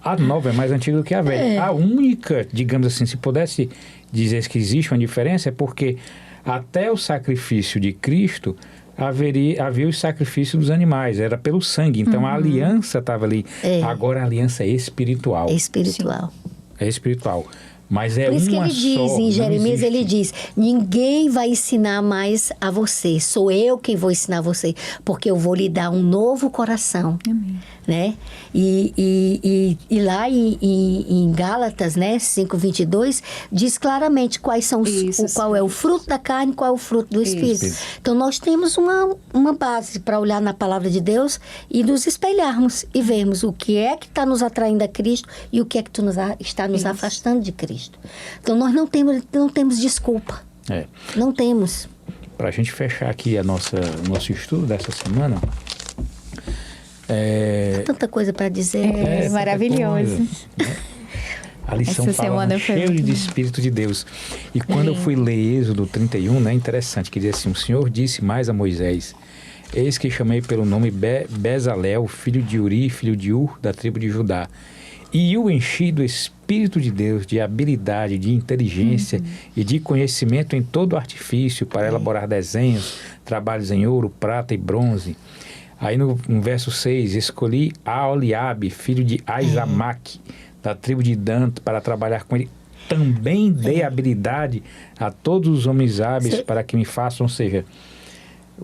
A nova é mais antiga do que a velha. A única, digamos assim, se pudesse dizer que existe uma diferença, é porque até o sacrifício de Cristo havia os sacrifícios dos animais, era pelo sangue. Então a aliança estava ali. Agora a aliança é espiritual. É espiritual. É espiritual. Mas é por isso que ele diz, em Jeremias, ele diz: ninguém vai ensinar mais a você, sou eu quem vou ensinar você, porque eu vou lhe dar um novo coração. Amém. Né? E lá em Gálatas, né, 5:22, diz claramente qual é o fruto da carne, qual é o fruto do Espírito. Então nós temos uma base para olhar na palavra de Deus e nos espelharmos e vermos o que é que está nos atraindo a Cristo e o que é que está nos afastando de Cristo. Então nós não temos desculpa. Não temos. Para a gente fechar aqui o nosso estudo dessa semana, tanta coisa para dizer. Maravilhoso. Coisa, né? A lição fala cheio de Espírito de Deus. E quando eu fui ler Êxodo 31, né, interessante, que diz assim: o Senhor disse mais a Moisés: eis que chamei pelo nome Bezalel, filho de Uri, filho de Ur, da tribo de Judá, e o enchi do Espírito de Deus, de habilidade, de inteligência e de conhecimento em todo artifício, para elaborar desenhos, trabalhos em ouro, prata e bronze. Aí no verso 6, escolhi Aholiabe, filho de Aizamaque, da tribo de Dan, para trabalhar com ele. Também dei habilidade a todos os homens hábeis para que me façam, ou seja...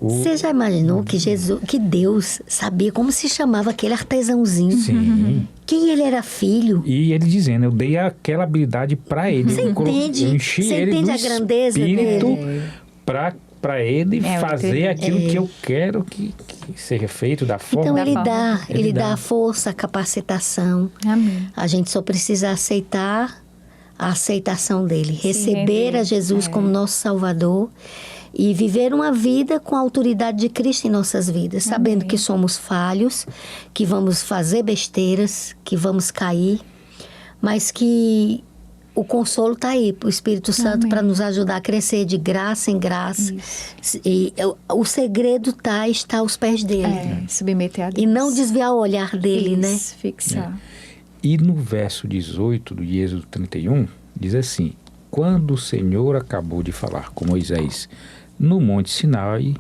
Você já imaginou que Deus sabia como se chamava aquele artesãozinho? Sim. Quem ele era filho? E ele dizendo, eu dei aquela habilidade para ele. Você entende? Eu enchi ele do a grandeza Espírito dele? Para ele fazer aquilo que eu quero que seja feito da forma. Então ele dá a força, a capacitação. Amém. A gente só precisa aceitar a aceitação dele, receber a Jesus como nosso Salvador e viver uma vida com a autoridade de Cristo em nossas vidas, sabendo que somos falhos, que vamos fazer besteiras, que vamos cair, mas que o consolo está aí, o Espírito Santo, para nos ajudar a crescer de graça em graça. E o segredo está aos pés dele. Submeter a Deus. E não desviar o olhar dele, né? Fixar. E no verso 18 do Êxodo 31, diz assim: quando o Senhor acabou de falar com Moisés no Monte Sinai,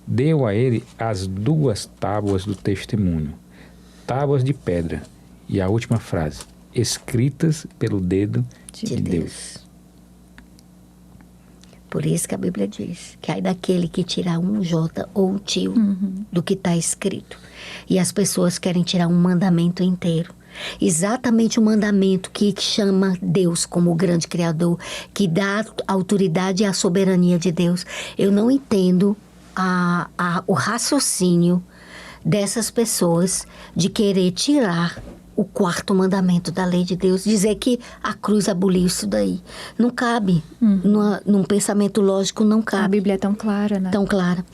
deu a ele as 2 tábuas do testemunho, tábuas de pedra. E a última frase: escritas pelo dedo de Deus. Por isso que a Bíblia diz que ai daquele que tirar um J ou um tio do que está escrito. E as pessoas querem tirar um mandamento inteiro. Exatamente o mandamento que chama Deus como o grande Criador, que dá a autoridade e a soberania de Deus. Eu não entendo o raciocínio dessas pessoas de querer tirar o 4º mandamento da lei de Deus, dizer que a cruz aboliu isso daí. Não cabe. Num pensamento lógico, não cabe. A Bíblia é tão clara, né? Tão clara.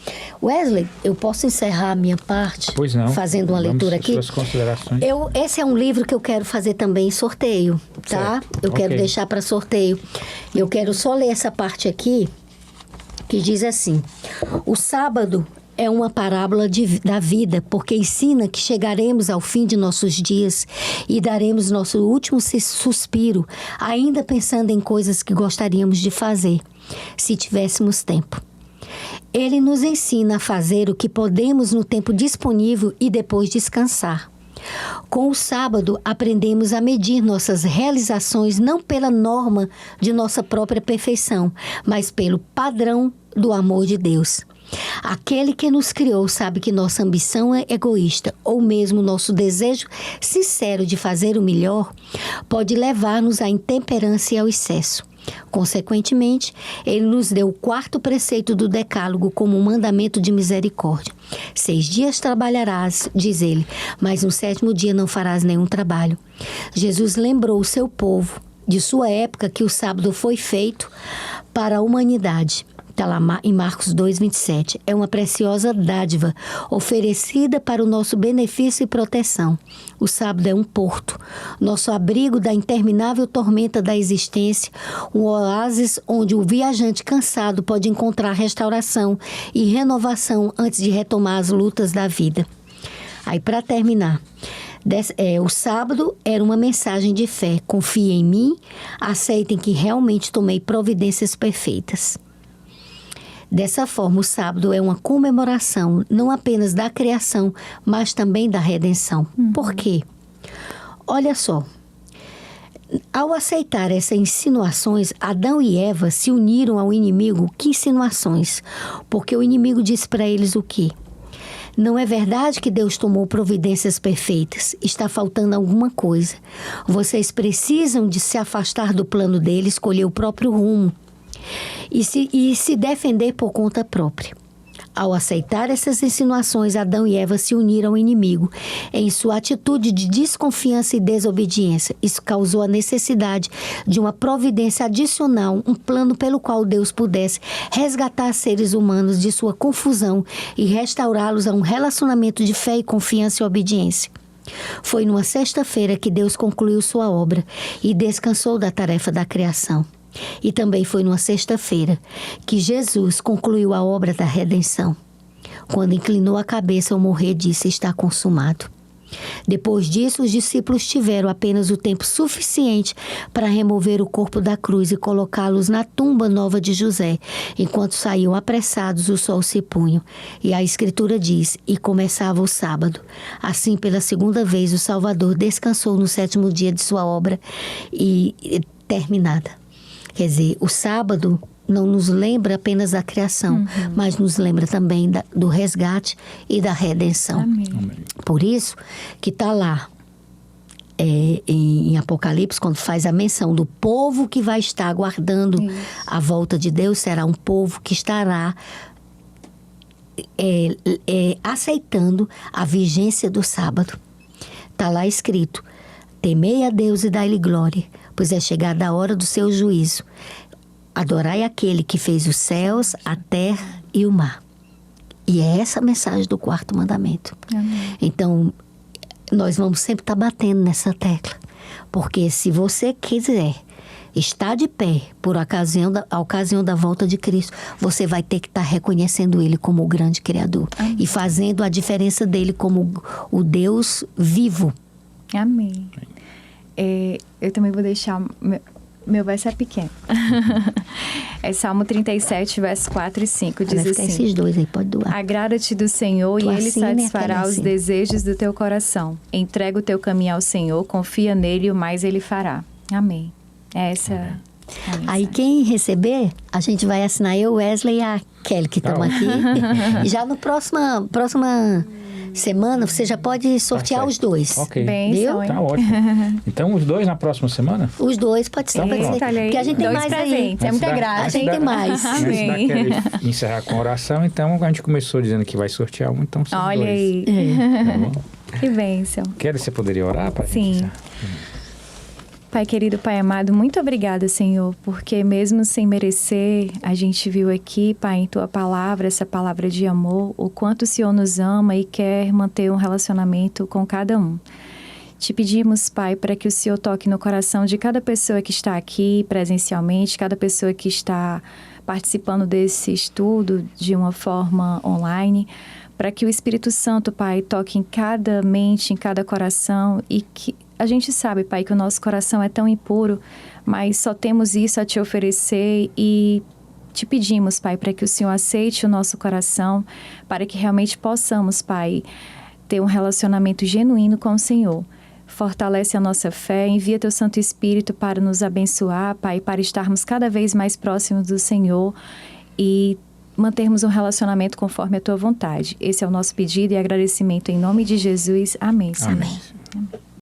Wesley, eu posso encerrar a minha parte? Pois não. Fazendo uma leitura aqui? Suas considerações. Esse é um livro que eu quero fazer também sorteio, tá? Certo. Eu quero Ok. deixar para sorteio. Eu quero só ler essa parte aqui, que diz assim: o sábado é uma parábola da vida, porque ensina que chegaremos ao fim de nossos dias e daremos nosso último suspiro, ainda pensando em coisas que gostaríamos de fazer, se tivéssemos tempo. Ele nos ensina a fazer o que podemos no tempo disponível e depois descansar. Com o sábado, aprendemos a medir nossas realizações não pela norma de nossa própria perfeição, mas pelo padrão do amor de Deus. Aquele que nos criou sabe que nossa ambição é egoísta, ou mesmo nosso desejo sincero de fazer o melhor, pode levar-nos à intemperância e ao excesso. Consequentemente, ele nos deu o 4º preceito do Decálogo como um mandamento de misericórdia. 6 dias trabalharás, diz ele, mas no 7º dia não farás nenhum trabalho. Jesus lembrou o seu povo, de sua época, que o sábado foi feito para a humanidade. Está lá em Marcos 2:27. É uma preciosa dádiva oferecida para o nosso benefício e proteção. O sábado é um porto, nosso abrigo da interminável tormenta da existência, um oásis onde o viajante cansado pode encontrar restauração e renovação antes de retomar as lutas da vida. Aí, para terminar, o sábado era uma mensagem de fé. Confiem em mim, aceitem que realmente tomei providências perfeitas. Dessa forma, o sábado é uma comemoração não apenas da criação, mas também da redenção. Por quê? Olha só, ao aceitar essas insinuações, Adão e Eva se uniram ao inimigo. Que insinuações? Porque o inimigo disse para eles o quê? Não é verdade que Deus tomou providências perfeitas. Está faltando alguma coisa. Vocês precisam de se afastar do plano dele, escolher o próprio rumo e se defender por conta própria. Ao aceitar essas insinuações, Adão e Eva se uniram ao inimigo em sua atitude de desconfiança e desobediência. Isso causou a necessidade de uma providência adicional, um plano pelo qual Deus pudesse resgatar seres humanos de sua confusão e restaurá-los a um relacionamento de fé e confiança e obediência. Foi numa sexta-feira que Deus concluiu sua obra e descansou da tarefa da criação. E também foi numa sexta-feira que Jesus concluiu a obra da redenção. Quando inclinou a cabeça ao morrer, disse: está consumado. Depois disso, os discípulos tiveram apenas o tempo suficiente para remover o corpo da cruz e colocá-los na tumba nova de José. Enquanto saíam apressados, o sol se punha. E a Escritura diz: e começava o sábado. Assim, pela 2ª vez, o Salvador descansou no 7º dia de sua obra terminada. Quer dizer, o sábado não nos lembra apenas da criação, mas nos lembra também do resgate e da redenção. Amém. Por isso que está lá em Apocalipse, quando faz a menção do povo que vai estar aguardando a volta de Deus, será um povo que estará aceitando a vigência do sábado. Está lá escrito: temei a Deus e dai-lhe glória, pois é chegada a hora do seu juízo. Adorai aquele que fez os céus, a terra e o mar. E é essa a mensagem do 4º mandamento. Amém. Então, nós vamos sempre estar batendo nessa tecla. Porque se você quiser estar de pé por ocasião da volta de Cristo, você vai ter que estar reconhecendo Ele como o grande Criador. Amém. E fazendo a diferença dele como o Deus vivo. Amém. Eu também vou deixar... Meu verso é pequeno. É Salmo 37, versos 4 e 5. Diz assim: esses dois aí, pode doar. agrada-te do Senhor e Ele assim, satisfará os assim. desejos do teu coração. Entrega o teu caminho ao Senhor, confia nele e o mais Ele fará. Amém. Essa Aí quem receber, a gente vai assinar eu, Wesley e a Kelly, que estamos aqui. E já no próxima semana, você já pode sortear os dois. Ok. Viu? Tá ótimo. Então, os dois na próxima semana? Os dois, pode ser. Pode ser. Porque a gente tem mais presentes. É muita graça. A gente tem mais. Antes da Kelly encerrar com oração, então a gente começou dizendo que vai sortear um, então são Olha dois. aí. Tá bom? Que bênção. Kelly, você poderia orar para Sim. Pai querido, Pai amado, muito obrigada, Senhor, porque mesmo sem merecer, a gente viu aqui, Pai, em Tua palavra, essa palavra de amor, o quanto o Senhor nos ama e quer manter um relacionamento com cada um. Te pedimos, Pai, para que o Senhor toque no coração de cada pessoa que está aqui presencialmente, cada pessoa que está participando desse estudo de uma forma online, para que o Espírito Santo, Pai, toque em cada mente, em cada coração e que a gente sabe, Pai, que o nosso coração é tão impuro, mas só temos isso a Te oferecer e te pedimos, Pai, para que o Senhor aceite o nosso coração, para que realmente possamos, Pai, ter um relacionamento genuíno com o Senhor. Fortalece a nossa fé, envia Teu Santo Espírito para nos abençoar, Pai, para estarmos cada vez mais próximos do Senhor e mantermos um relacionamento conforme a Tua vontade. Esse é o nosso pedido e agradecimento em nome de Jesus. Amém, Senhor. Amém.